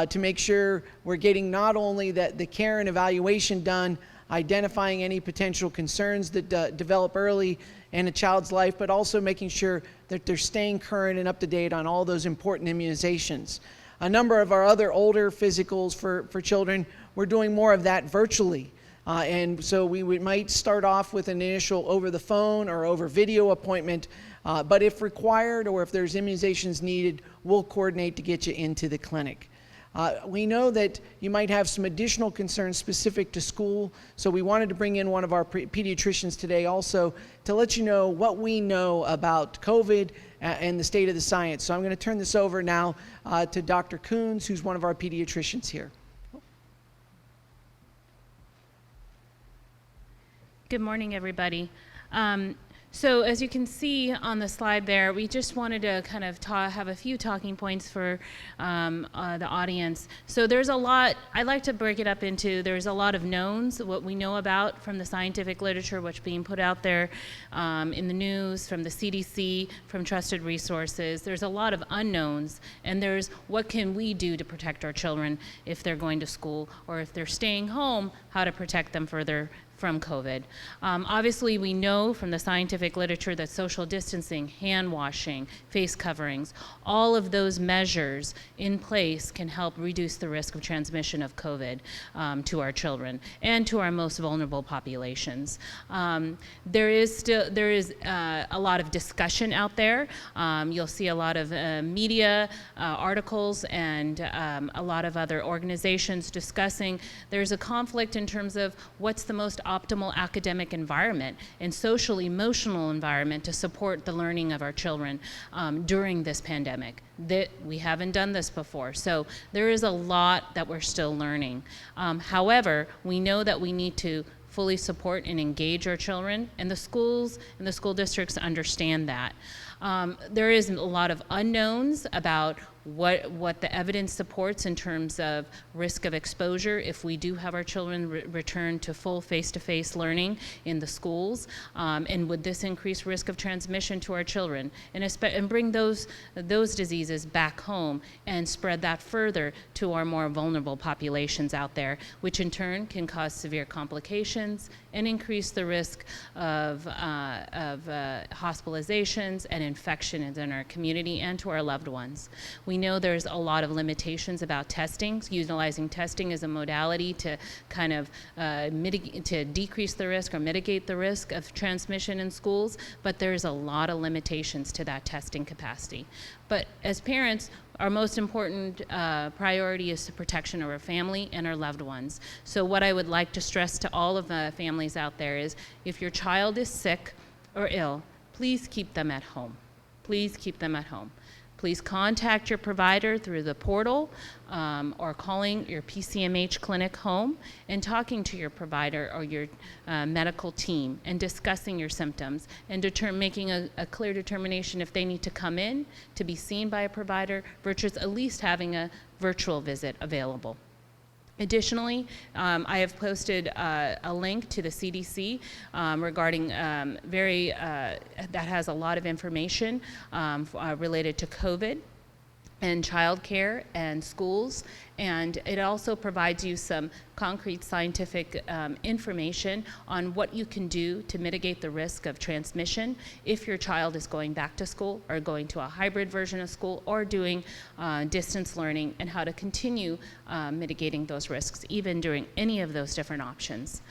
to make sure we're getting not only the care and evaluation done, identifying any potential concerns that develop early in a child's life, but also making sure that they're staying current and up to date on all those important immunizations. A number of our other older physicals for children, we're doing more of that virtually. And so we might start off with an initial over the phone or over video appointment, but if required or if there's immunizations needed, we'll coordinate to get you into the clinic. We know that you might have some additional concerns specific to school, so we wanted to bring in one of our pediatricians today also to let you know what we know about COVID and the state of the science. So I'm going to turn this over now to Dr. Coons, who's one of our pediatricians here. Good morning, everybody. So as you can see on the slide there, we just wanted to kind of have a few talking points for the audience. So there's a lot, I like to break it up into, there's a lot of knowns, what we know about from the scientific literature, what's being put out there in the news, from the CDC, from trusted resources. There's a lot of unknowns, and there's what can we do to protect our children if they're going to school, or if they're staying home, how to protect them for from COVID. Obviously, we know from the scientific literature that social distancing, hand washing, face coverings, all of those measures in place can help reduce the risk of transmission of COVID to our children and to our most vulnerable populations. There is a lot of discussion out there. You'll see a lot of media articles and a lot of other organizations discussing there's a conflict in terms of what's the most optimal academic environment and social emotional environment to support the learning of our children during this pandemic. That we haven't done this before, so there is a lot that we're still learning. However, we know that we need to fully support and engage our children, and the schools and the school districts understand that. There is a lot of unknowns about what the evidence supports in terms of risk of exposure if we do have our children return to full face-to-face learning in the schools, and would this increase risk of transmission to our children and bring those diseases back home and spread that further to our more vulnerable populations out there, which in turn can cause severe complications and increase the risk of hospitalizations and infections in our community and to our loved ones. We know there's a lot of limitations about testing, utilizing testing as a modality to kind of decrease the risk or mitigate the risk of transmission in schools, but there's a lot of limitations to that testing capacity. But as parents, our most important priority is the protection of our family and our loved ones. So what I would like to stress to all of the families out there is if your child is sick or ill, please keep them at home. Please keep them at home. Please contact your provider through the portal or calling your PCMH clinic home and talking to your provider or your medical team and discussing your symptoms and making a clear determination if they need to come in to be seen by a provider versus at least having a virtual visit available. Additionally, I have posted a link to the CDC regarding that has a lot of information related to COVID and childcare and schools, and it also provides you some concrete scientific information on what you can do to mitigate the risk of transmission if your child is going back to school or going to a hybrid version of school or doing distance learning, and how to continue mitigating those risks even during any of those different options.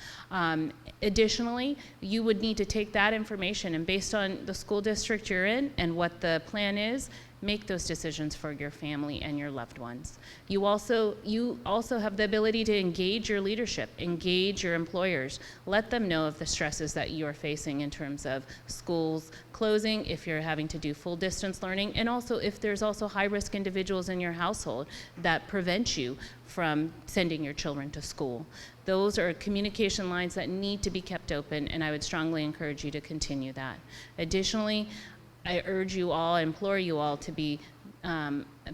Additionally, you would need to take that information and based on the school district you're in and what the plan is, make those decisions for your family and your loved ones. You also have the ability to engage your leadership, engage your employers, let them know of the stresses that you are facing in terms of schools closing, if you're having to do full distance learning, and also if there's also high-risk individuals in your household that prevent you from sending your children to school. Those are communication lines that need to be kept open, and I would strongly encourage you to continue that. Additionally, I urge you all, I implore you all to be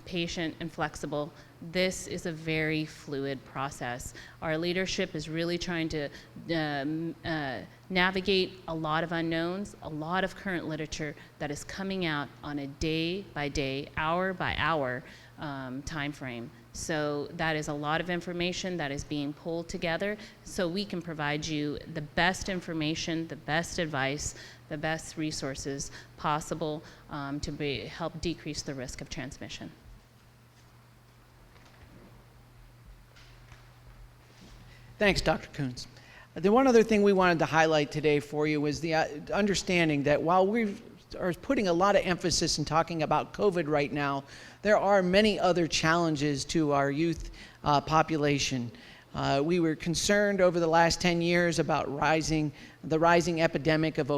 patient and flexible. This is a very fluid process. Our leadership is really trying to navigate a lot of unknowns, a lot of current literature that is coming out on a day-by-day, hour-by-hour time frame. So that is a lot of information that is being pulled together so we can provide you the best information, the best advice, the best resources possible to help decrease the risk of transmission. Thanks, Dr. Coons. The one other thing we wanted to highlight today for you was the understanding that while we are putting a lot of emphasis in talking about COVID right now, there are many other challenges to our youth population. We were concerned over the last 10 years about the rising epidemic of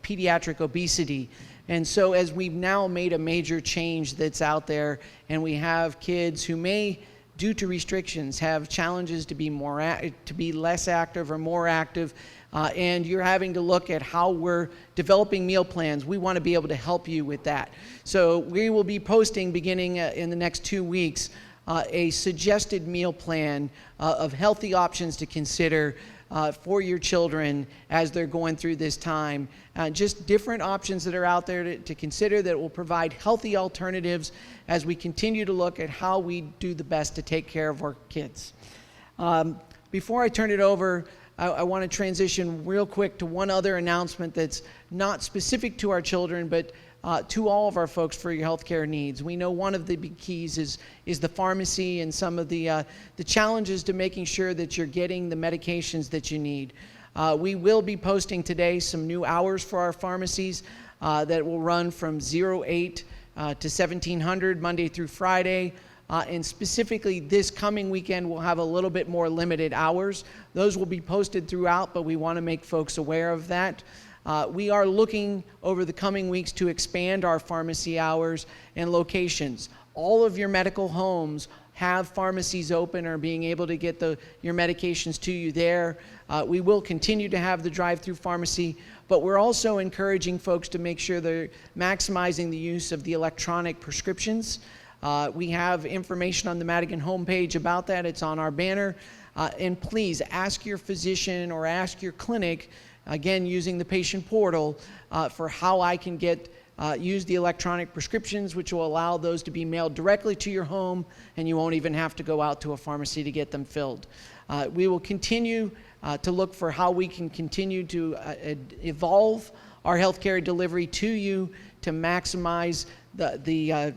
pediatric obesity. And so as we've now made a major change that's out there, and we have kids who may, due to restrictions, have challenges to be less active or more active, and you're having to look at how we're developing meal plans, we want to be able to help you with that. So we will be posting, beginning in the next 2 weeks, a suggested meal plan of healthy options to consider for your children as they're going through this time. Just different options that are out there to consider that will provide healthy alternatives as we continue to look at how we do the best to take care of our kids. Before I turn it over, I want to transition real quick to one other announcement that's not specific to our children, but to all of our folks for your healthcare needs. We know one of the big keys is the pharmacy and some of the challenges to making sure that you're getting the medications that you need. We will be posting today some new hours for our pharmacies that will run from 08 to 1700 Monday through Friday. And specifically this coming weekend, we'll have a little bit more limited hours. Those will be posted throughout, but we want to make folks aware of that. We are looking over the coming weeks to expand our pharmacy hours and locations. All of your medical homes have pharmacies open or being able to get your medications to you there. We will continue to have the drive-through pharmacy, but we're also encouraging folks to make sure they're maximizing the use of the electronic prescriptions. We have information on the Madigan homepage about that. It's on our banner. And please ask your physician or ask your clinic, again, using the patient portal, for how I can use the electronic prescriptions, which will allow those to be mailed directly to your home, and you won't even have to go out to a pharmacy to get them filled. We will continue to look for how we can continue to evolve our healthcare delivery to you to maximize the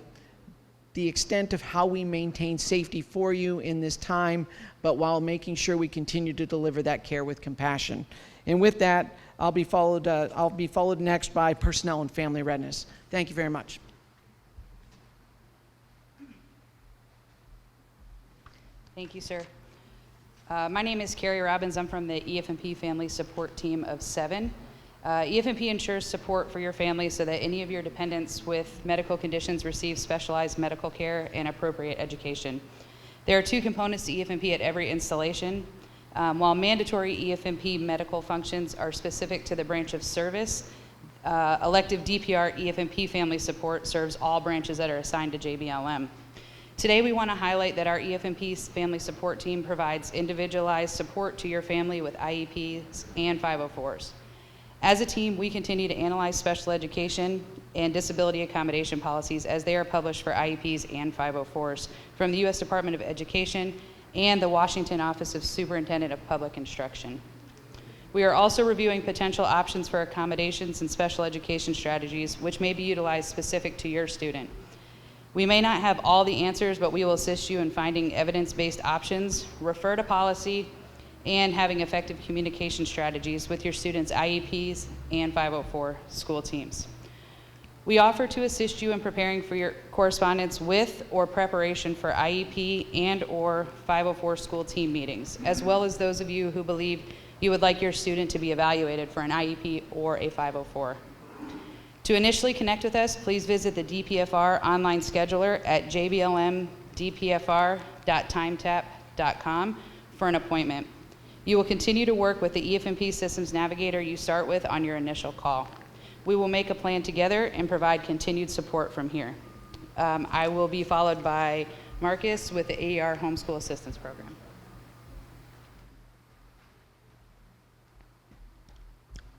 extent of how we maintain safety for you in this time, but while making sure we continue to deliver that care with compassion. And with that, I'll be followed next by personnel and family readiness. Thank you very much. Thank you, sir. My name is Carrie Robbins. I'm from the EF&P Family Support Team of 7. EF&P ensures support for your family so that any of your dependents with medical conditions receive specialized medical care and appropriate education. There are 2 components to EF&P at every installation. While mandatory EF&P medical functions are specific to the branch of service, elective DPR EF&P Family Support serves all branches that are assigned to JBLM. Today we want to highlight that our EF&P Family Support Team provides individualized support to your family with IEPs and 504s. As a team, we continue to analyze special education and disability accommodation policies as they are published for IEPs and 504s from the U.S. Department of Education and the Washington Office of Superintendent of Public Instruction. We are also reviewing potential options for accommodations and special education strategies which may be utilized specific to your student. We may not have all the answers, but we will assist you in finding evidence-based options, refer to policy, and having effective communication strategies with your students' IEPs and 504 school teams. We offer to assist you in preparing for your correspondence with or preparation for IEP and or 504 school team meetings, as well as those of you who believe you would like your student to be evaluated for an IEP or a 504. To initially connect with us, please visit the DPFR online scheduler at jblmdpfr.timetap.com for an appointment. You will continue to work with the EF&P Systems Navigator you start with on your initial call. We will make a plan together and provide continued support from here. I will be followed by Marcus with the AER Homeschool Assistance Program.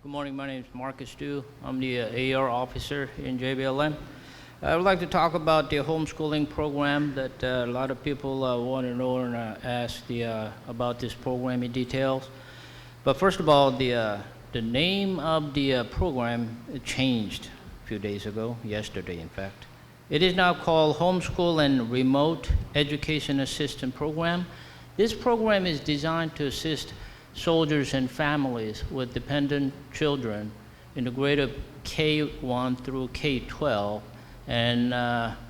Good morning, my name is Marcus Dew. I'm the AER officer in JBLM. I would like to talk about the homeschooling program that a lot of people want to know and ask about this program in details. But first of all, the name of the program changed a few days ago, yesterday in fact. It is now called Homeschool and Remote Education Assistance Program. This program is designed to assist soldiers and families with dependent children in the grade of K-1 through K-12. And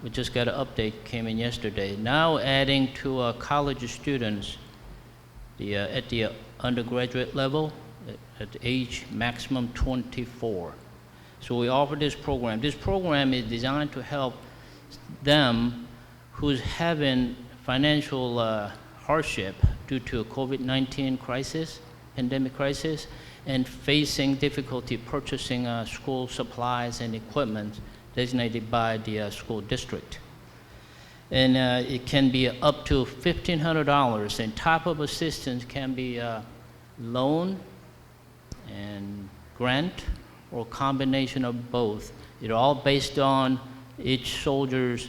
we just got an update, came in yesterday. Now adding to college students at the undergraduate level at age maximum 24. So we offer this program. This program is designed to help them who's having financial hardship due to a COVID-19 crisis, pandemic crisis, and facing difficulty purchasing school supplies and equipment designated by the school district. And it can be up to $1,500, and type of assistance can be loan and grant or combination of both. It's all based on each soldier's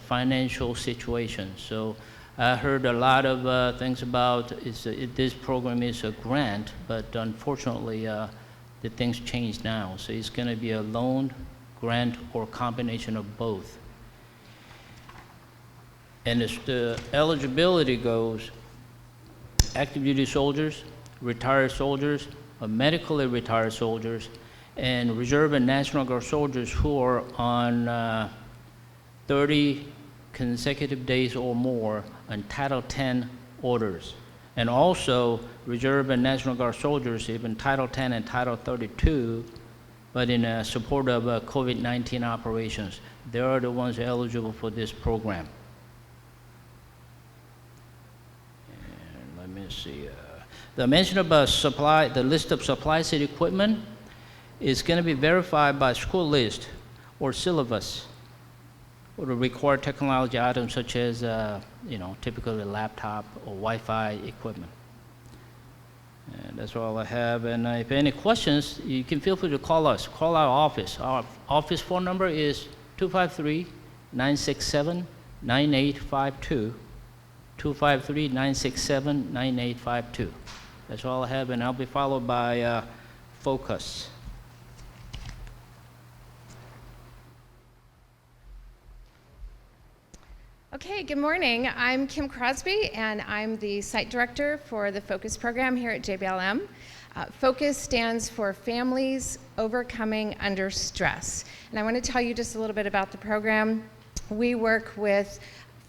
financial situation. So I heard a lot of things about this program is a grant, but unfortunately, the things change now. So it's going to be a loan, grant, or combination of both. And as the eligibility goes, active duty soldiers, retired soldiers, medically retired soldiers, and Reserve and National Guard soldiers who are on 30 consecutive days or more on Title 10 orders. And also Reserve and National Guard soldiers, even Title 10 and Title 32, but in support of COVID-19 operations. They are the ones eligible for this program. And let me see. The mention about supply, the list of supplies and equipment is going to be verified by school list or syllabus, or the required technology items such as, typically a laptop or Wi-Fi equipment. And that's all I have. And if any questions, you can feel free to call us. Call our office. Our office phone number is 253-967-9852. 253-967-9852. That's all I have, and I'll be followed by F.O.C.U.S. Okay, good morning. I'm Kim Crosby, and I'm the site director for the F.O.C.U.S program here at JBLM. F.O.C.U.S stands for Families Overcoming Under Stress. And I want to tell you just a little bit about the program. We work with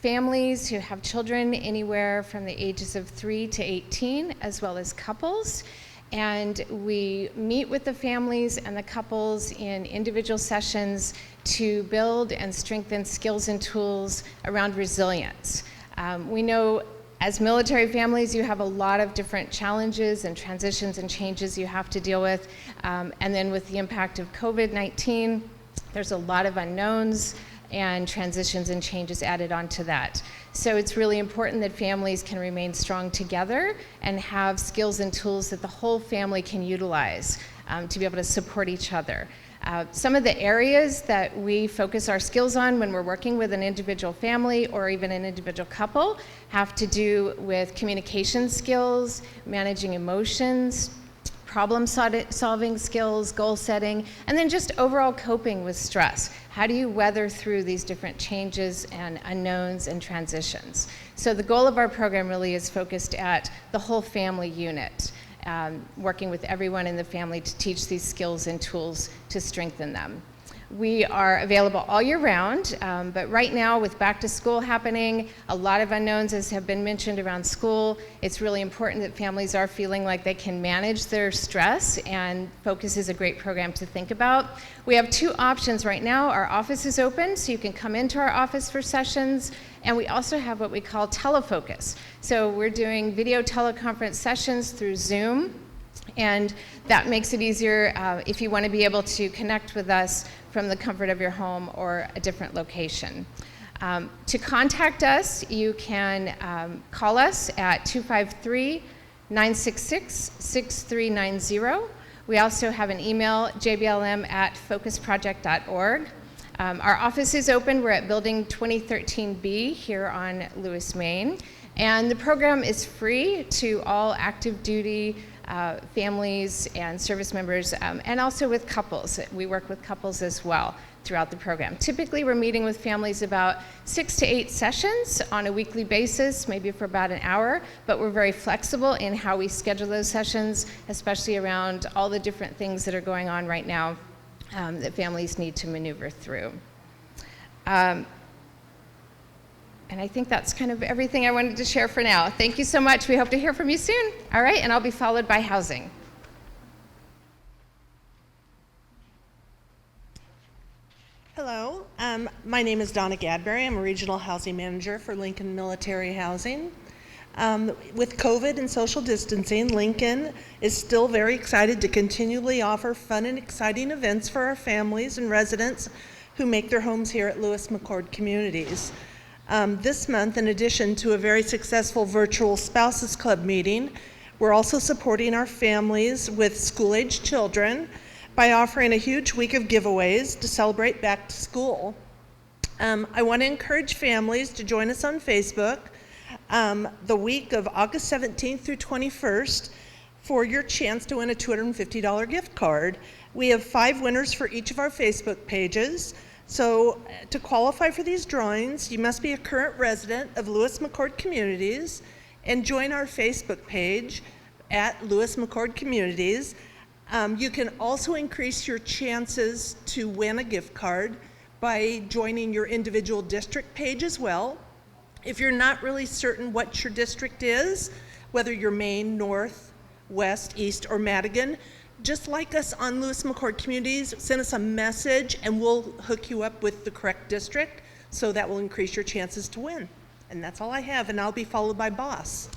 families who have children anywhere from the ages of 3 to 18, as well as couples. And we meet with the families and the couples in individual sessions to build and strengthen skills and tools around resilience. We know as military families, you have a lot of different challenges and transitions and changes you have to deal with. And then with the impact of COVID-19, there's a lot of unknowns and transitions and changes added onto that. So it's really important that families can remain strong together and have skills and tools that the whole family can utilize to be able to support each other. Some of the areas that we focus our skills on when we're working with an individual family or even an individual couple have to do with communication skills, managing emotions, problem-solving skills, goal setting, and then just overall coping with stress. How do you weather through these different changes and unknowns and transitions? So the goal of our program really is focused at the whole family unit, working with everyone in the family to teach these skills and tools to strengthen them. We are available all year round, but right now with back to school happening, a lot of unknowns as have been mentioned around school. It's really important that families are feeling like they can manage their stress, and F.O.C.U.S is a great program to think about. We have two options right now. Our office is open, so you can come into our office for sessions, and we also have what we call telefocus. So we're doing video teleconference sessions through Zoom, and that makes it easier if you want to be able to connect with us from the comfort of your home or a different location. To contact us, you can call us at 253-966-6390. We also have an email, jblm@focusproject.org. Our office is open. We're at Building 2013B here on Lewis, Maine. And the program is free to all active duty families and service members, and also with couples. We work with couples as well throughout the program. Typically, we're meeting with families about 6 to 8 sessions on a weekly basis, maybe for about an hour, but we're very flexible in how we schedule those sessions, especially around all the different things that are going on right now that families need to maneuver through. And I think that's kind of everything I wanted to share for now. Thank you so much. We hope to hear from you soon. All right, and I'll be followed by housing. Hello, my name is Donna Gadberry. I'm a regional housing manager for Lincoln Military Housing. With COVID and social distancing, Lincoln is still very excited to continually offer fun and exciting events for our families and residents who make their homes here at Lewis-McChord Communities. This month, in addition to a very successful virtual Spouses Club meeting, we're also supporting our families with school-aged children by offering a huge week of giveaways to celebrate back to school. I want to encourage families to join us on Facebook. the week of August 17th through 21st for your chance to win a $250 gift card. We have 5 winners for each of our Facebook pages. So to qualify for these drawings, you must be a current resident of Lewis-McChord Communities and join our Facebook page at Lewis-McChord Communities. You can also increase your chances to win a gift card by joining your individual district page as well. If you're not really certain what your district is, whether you're Maine, North, West, East, or Madigan, just like us on Lewis-McChord Communities, send us a message and we'll hook you up with the correct district, so that will increase your chances to win. And that's all I have, and I'll be followed by B.O.S.S.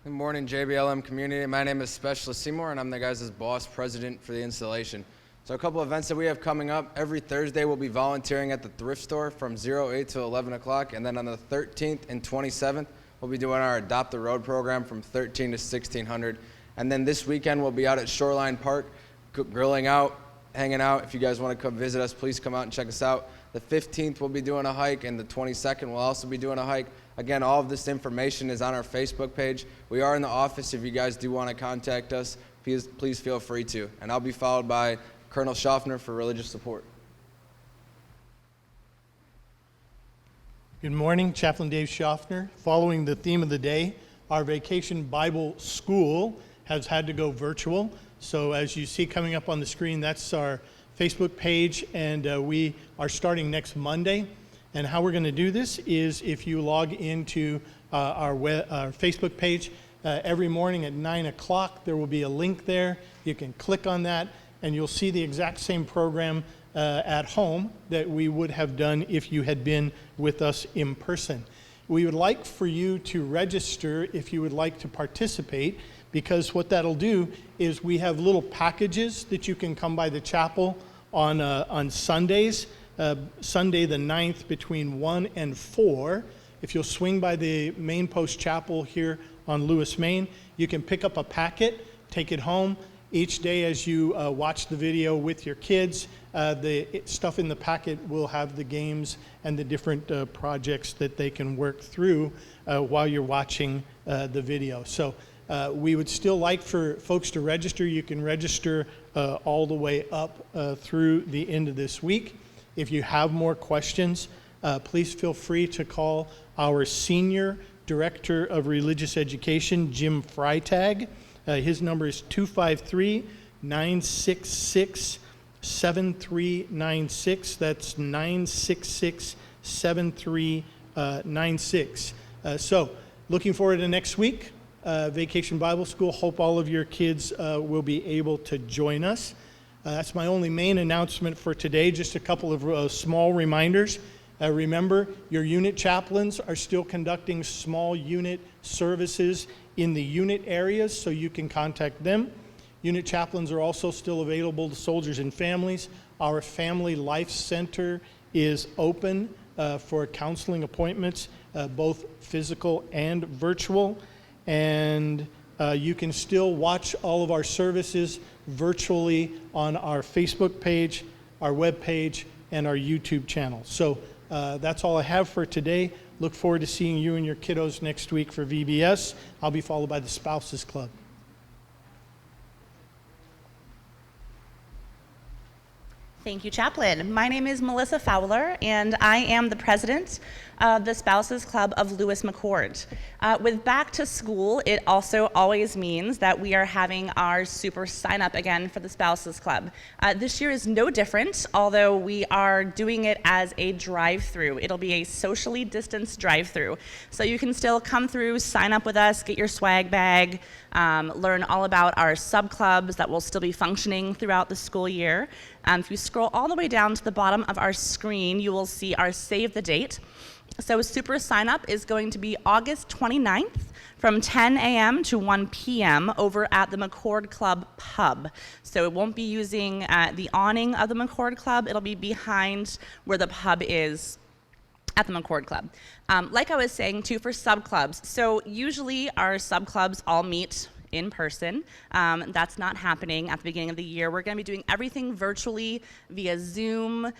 Good morning, JBLM community. My name is Specialist Seymour, and I'm the guys' boss president for the installation. So a couple events that we have coming up. Every Thursday, we'll be volunteering at the thrift store from 08 to 11 o'clock. And then on the 13th and 27th, we'll be doing our Adopt the Road program from 13 to 1600. And then this weekend, we'll be out at Shoreline Park, grilling out, hanging out. If you guys want to come visit us, please come out and check us out. The 15th, we'll be doing a hike, and the 22nd, we'll also be doing a hike. Again, all of this information is on our Facebook page. We are in the office. If you guys do want to contact us, please feel free to. And I'll be followed by Colonel Schaffner for religious support. Good morning, Chaplain Dave Schaffner. Following the theme of the day, our Vacation Bible School has had to go virtual. So as you see coming up on the screen, that's our Facebook page, and we are starting next Monday. And how we're going to do this is if you log into our Facebook page every morning at 9 o'clock, there will be a link there. You can click on that, and you'll see the exact same program at home that we would have done if you had been with us in person. We would like for you to register if you would like to participate, because what that'll do is we have little packages that you can come by the chapel on Sundays, Sunday the 9th between 1 and 4. If you'll swing by the Main Post Chapel here on Lewis, Maine, you can pick up a packet, take it home. Each day as you watch the video with your kids, the stuff in the packet will have the games and the different projects that they can work through while you're watching the video. So we would still like for folks to register. You can register all the way up through the end of this week. If you have more questions, please feel free to call our Senior Director of Religious Education, Jim Freitag. His number is 253-966-7396. That's 966-7396. So looking forward to next week, Vacation Bible School. Hope all of your kids will be able to join us. That's my only main announcement for today. Just a couple of small reminders. Remember, your unit chaplains are still conducting small unit services in the unit areas, so you can contact them. Unit chaplains are also still available to soldiers and families. Our Family Life Center is open for counseling appointments, both physical and virtual. And you can still watch all of our services virtually on our Facebook page, our web page, and our YouTube channel. So that's all I have for today. Look forward to seeing you and your kiddos next week for VBS. I'll be followed by the Spouses Club. Thank you, Chaplain. My name is Melissa Fowler, and I am the president of the Spouses Club of Lewis-McChord. With back to school, it also always means that we are having our super sign up again for the Spouses Club. This year is no different, although we are doing it as a drive-through. It'll be a socially distanced drive-through. So you can still come through, sign up with us, get your swag bag, learn all about our sub-clubs that will still be functioning throughout the school year. If you scroll all the way down to the bottom of our screen, you will see our save the date. So super sign up is going to be August 29th from 10 a.m. to 1 p.m. over at the McChord Club Pub. So it won't be using the awning of the McChord Club. It'll be behind where the pub is at the McChord Club. Like I was saying too, for sub-clubs, so usually our sub-clubs all meet in person. That's not happening at the beginning of the year. We're going to be doing everything virtually via Zoom.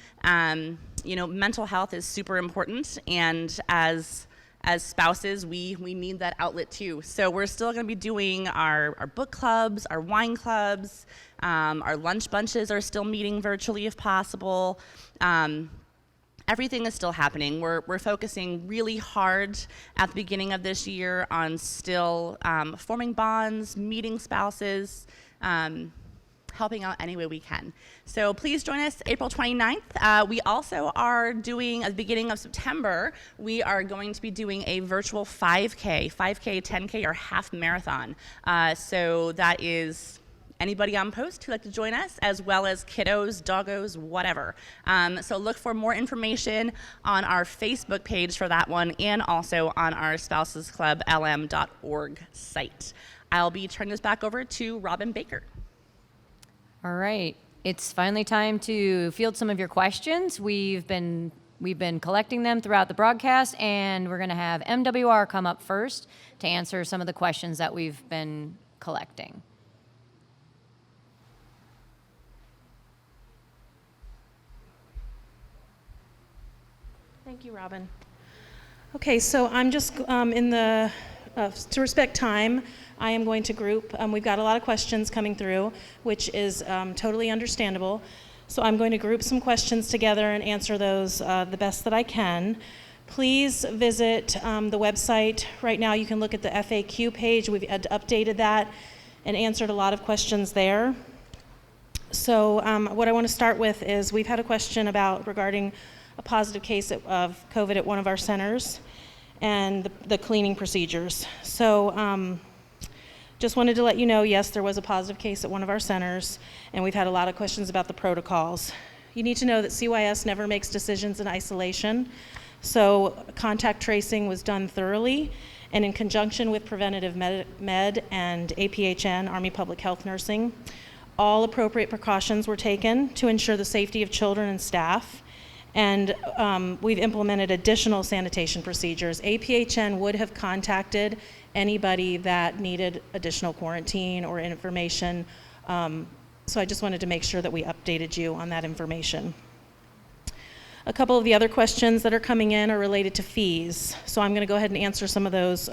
You know, mental health is super important, and as spouses, we need that outlet too. So we're still going to be doing our book clubs, our wine clubs, our lunch bunches are still meeting virtually if possible. Everything is still happening. We're focusing really hard at the beginning of this year on still forming bonds, meeting spouses, helping out any way we can. So please join us April 29th. We also are doing, at the beginning of September, we are going to be doing a virtual 5K, 10K, or half marathon. So that is anybody on post who'd like to join us, as well as kiddos, doggos, whatever. So look for more information on our Facebook page for that one, and also on our spousesclublm.org site. I'll be turning this back over to Robin Baker. All right, it's finally time to field some of your questions. We've been collecting them throughout the broadcast, and we're going to have MWR come up first to answer some of the questions that we've been collecting. Thank you, Robin. Okay, so I'm just to respect time, I am going to group. We've got a lot of questions coming through, which is totally understandable. So I'm going to group some questions together and answer those the best that I can. Please visit the website. Right now you can look at the FAQ page. We've updated that and answered a lot of questions there. So what I want to start with is we've had a question regarding a positive case of COVID at one of our centers and the cleaning procedures. So just wanted to let you know, yes, there was a positive case at one of our centers, and we've had a lot of questions about the protocols. You need to know that CYS never makes decisions in isolation, so contact tracing was done thoroughly, and in conjunction with Preventative Med and APHN, Army Public Health Nursing, all appropriate precautions were taken to ensure the safety of children and staff. And we've implemented additional sanitation procedures. APHN would have contacted anybody that needed additional quarantine or information. So I just wanted to make sure that we updated you on that information. A couple of the other questions that are coming in are related to fees. So I'm going to go ahead and answer some of those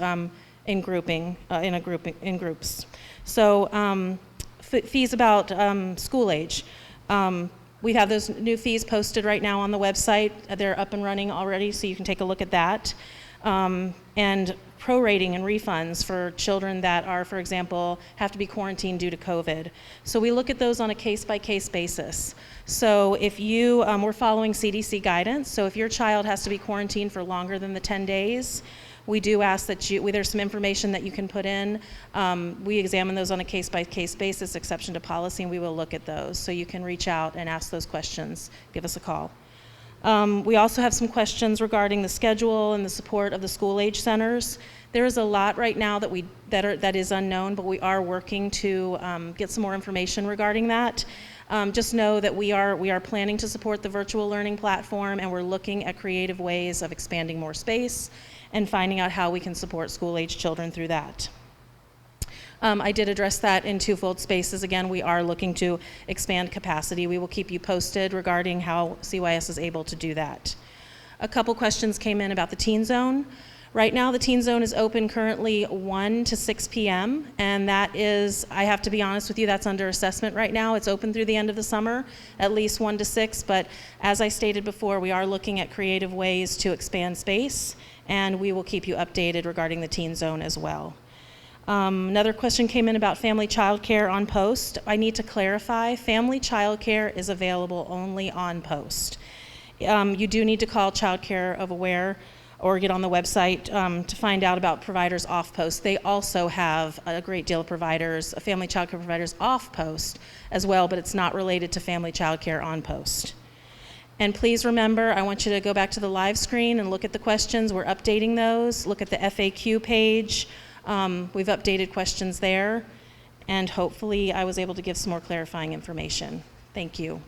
in groups. So fees about school age. We have those new fees posted right now on the website. They're up and running already, so you can take a look at that. And prorating and refunds for children that are, for example, have to be quarantined due to COVID. So we look at those on a case-by-case basis. So if we're following CDC guidance, so if your child has to be quarantined for longer than the 10 days, we do ask that there's some information that you can put in. We examine those on a case-by-case basis, exception to policy, and we will look at those. So you can reach out and ask those questions. Give us a call. We also have some questions regarding the schedule and the support of the school-age centers. There is a lot right now that is unknown, but we are working to get some more information regarding that. Just know that we are planning to support the virtual learning platform, and we're looking at creative ways of expanding more space and finding out how we can support school-age children through that. I did address that in twofold spaces. Again, we are looking to expand capacity. We will keep you posted regarding how CYS is able to do that. A couple questions came in about the teen zone. Right now, the teen zone is open currently 1 to 6 p.m., and that is, I have to be honest with you, that's under assessment right now. It's open through the end of the summer, at least 1 to 6, but as I stated before, we are looking at creative ways to expand space, and we will keep you updated regarding the teen zone as well. Another question came in about family child care on post. I need to clarify, family child care is available only on post. You do need to call Child Care of Aware or get on the website to find out about providers off post. They also have a great deal of providers, family child care providers off post as well, but it's not related to family child care on post. And please remember, I want you to go back to the live screen and look at the questions. We're updating those. Look at the FAQ page. We've updated questions there, and hopefully I was able to give some more clarifying information. Thank you.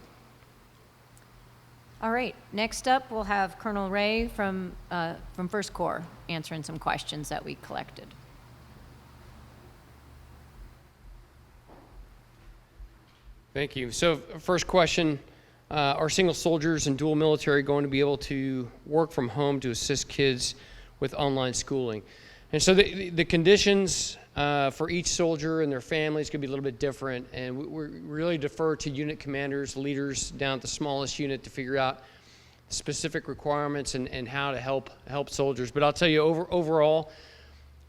All right, next up we'll have Colonel Ray from F.O.C.U.S answering some questions that we collected. Thank you. So first question, are single soldiers and dual military going to be able to work from home to assist kids with online schooling? And so the conditions for each soldier and their families could be a little bit different, and we really defer to unit commanders, leaders down at the smallest unit to figure out specific requirements and how to help soldiers. But I'll tell you, overall,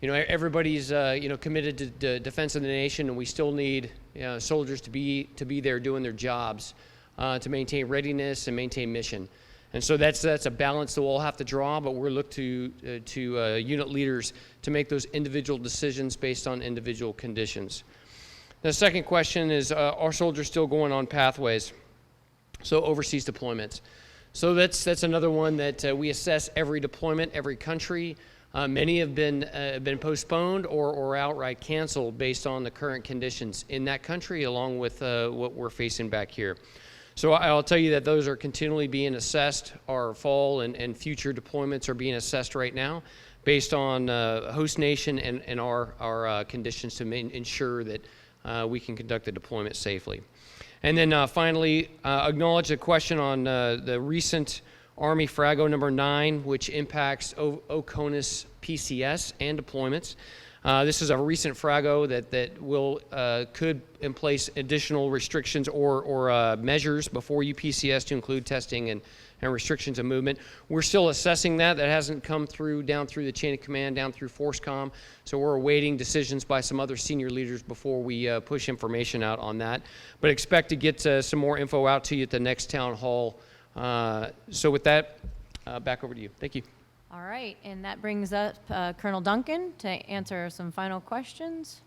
everybody's committed to defense of the nation, and we still need soldiers to be there doing their jobs to maintain readiness and maintain mission. And so that's a balance that we'll all have to draw, but we're look to unit leaders to make those individual decisions based on individual conditions. The second question is, are soldiers still going on pathways? So overseas deployments. So that's another one that we assess every deployment, every country. Many have been postponed or outright canceled based on the current conditions in that country, along with what we're facing back here. So I'll tell you that those are continually being assessed. Our fall and future deployments are being assessed right now based on host nation and our conditions to ensure that we can conduct the deployment safely. And then finally, acknowledge a question on the recent Army FRAGO number 9, which impacts OCONUS PCS and deployments. This is a recent FRAGO that could in place additional restrictions or measures before UPCS to include testing and restrictions of movement. We're still assessing that. That hasn't come down through the chain of command, down through FORCECOM. So we're awaiting decisions by some other senior leaders before we push information out on that. But expect to get some more info out to you at the next town hall. So with that, back over to you. Thank you. All right, and that brings up Colonel Duncan to answer some final questions.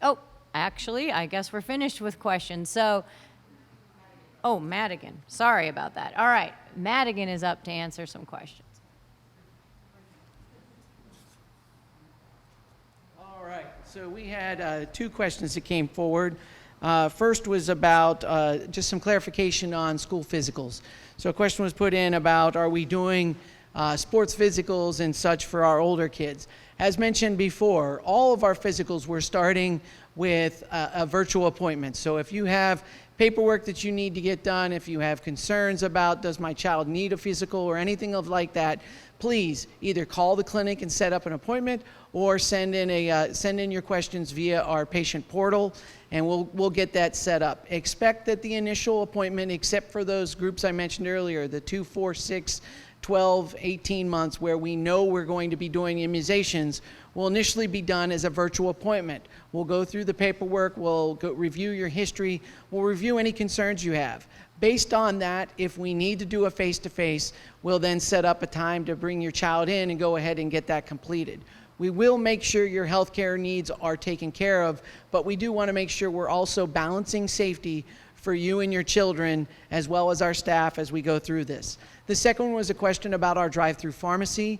Oh, actually, I guess we're finished with questions. So, Madigan. Sorry about that. All right, Madigan is up to answer some questions. All right, so we had 2 questions that came forward. First was about just some clarification on school physicals. So a question was put in about, are we doing sports physicals and such for our older kids? As mentioned before, all of our physicals, we're starting with a virtual appointment. So if you have paperwork that you need to get done, if you have concerns about does my child need a physical or anything like that, please either call the clinic and set up an appointment or send in your questions via our patient portal, and we'll get that set up. Expect that the initial appointment, except for those groups I mentioned earlier, the 2, 4, 6, 12, 18 months where we know we're going to be doing immunizations, will initially be done as a virtual appointment. We'll go through the paperwork, we'll review your history, we'll review any concerns you have. Based on that, if we need to do a face-to-face, we'll then set up a time to bring your child in and go ahead and get that completed. We will make sure your healthcare needs are taken care of, but we do want to make sure we're also balancing safety for you and your children, as well as our staff as we go through this. The second one was a question about our drive-through pharmacy.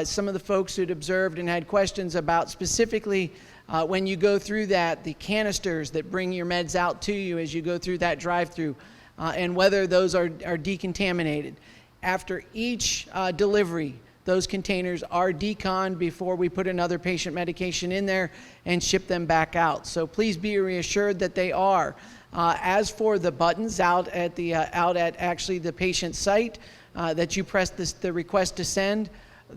Some of the folks who'd observed and had questions about specifically when you go through that, the canisters that bring your meds out to you as you go through that drive-through, and whether those are decontaminated. After each delivery, those containers are deconned before we put another patient medication in there and ship them back out. So please be reassured that they are. As for the buttons out at actually the patient site that you press the request to send,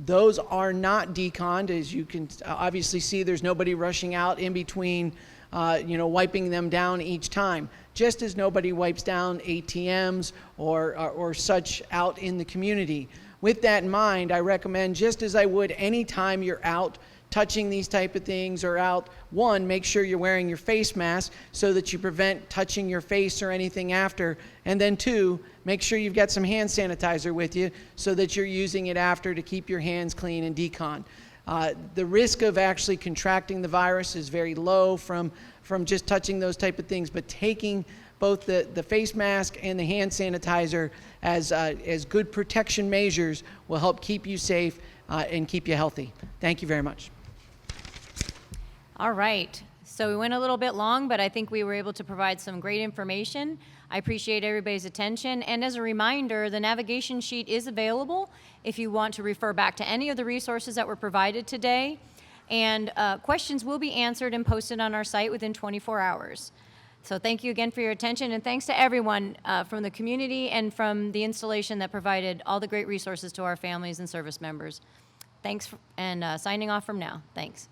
those are not deconned. As you can obviously see, there's nobody rushing out in between, wiping them down each time. Just as nobody wipes down ATMs or such out in the community. With that in mind, I recommend, just as I would any time you're out touching these type of things or out, one, make sure you're wearing your face mask so that you prevent touching your face or anything after, and then 2, make sure you've got some hand sanitizer with you so that you're using it after to keep your hands clean and decon. The risk of actually contracting the virus is very low from just touching those type of things, but taking both the face mask and the hand sanitizer as good protection measures will help keep you safe and keep you healthy. Thank you very much. All right. So we went a little bit long, but I think we were able to provide some great information. I appreciate everybody's attention. And as a reminder, the navigation sheet is available if you want to refer back to any of the resources that were provided today. and questions will be answered and posted on our site within 24 hours. So thank you again for your attention, and thanks to everyone from the community and from the installation that provided all the great resources to our families and service members. Thanks, and signing off from now. Thanks.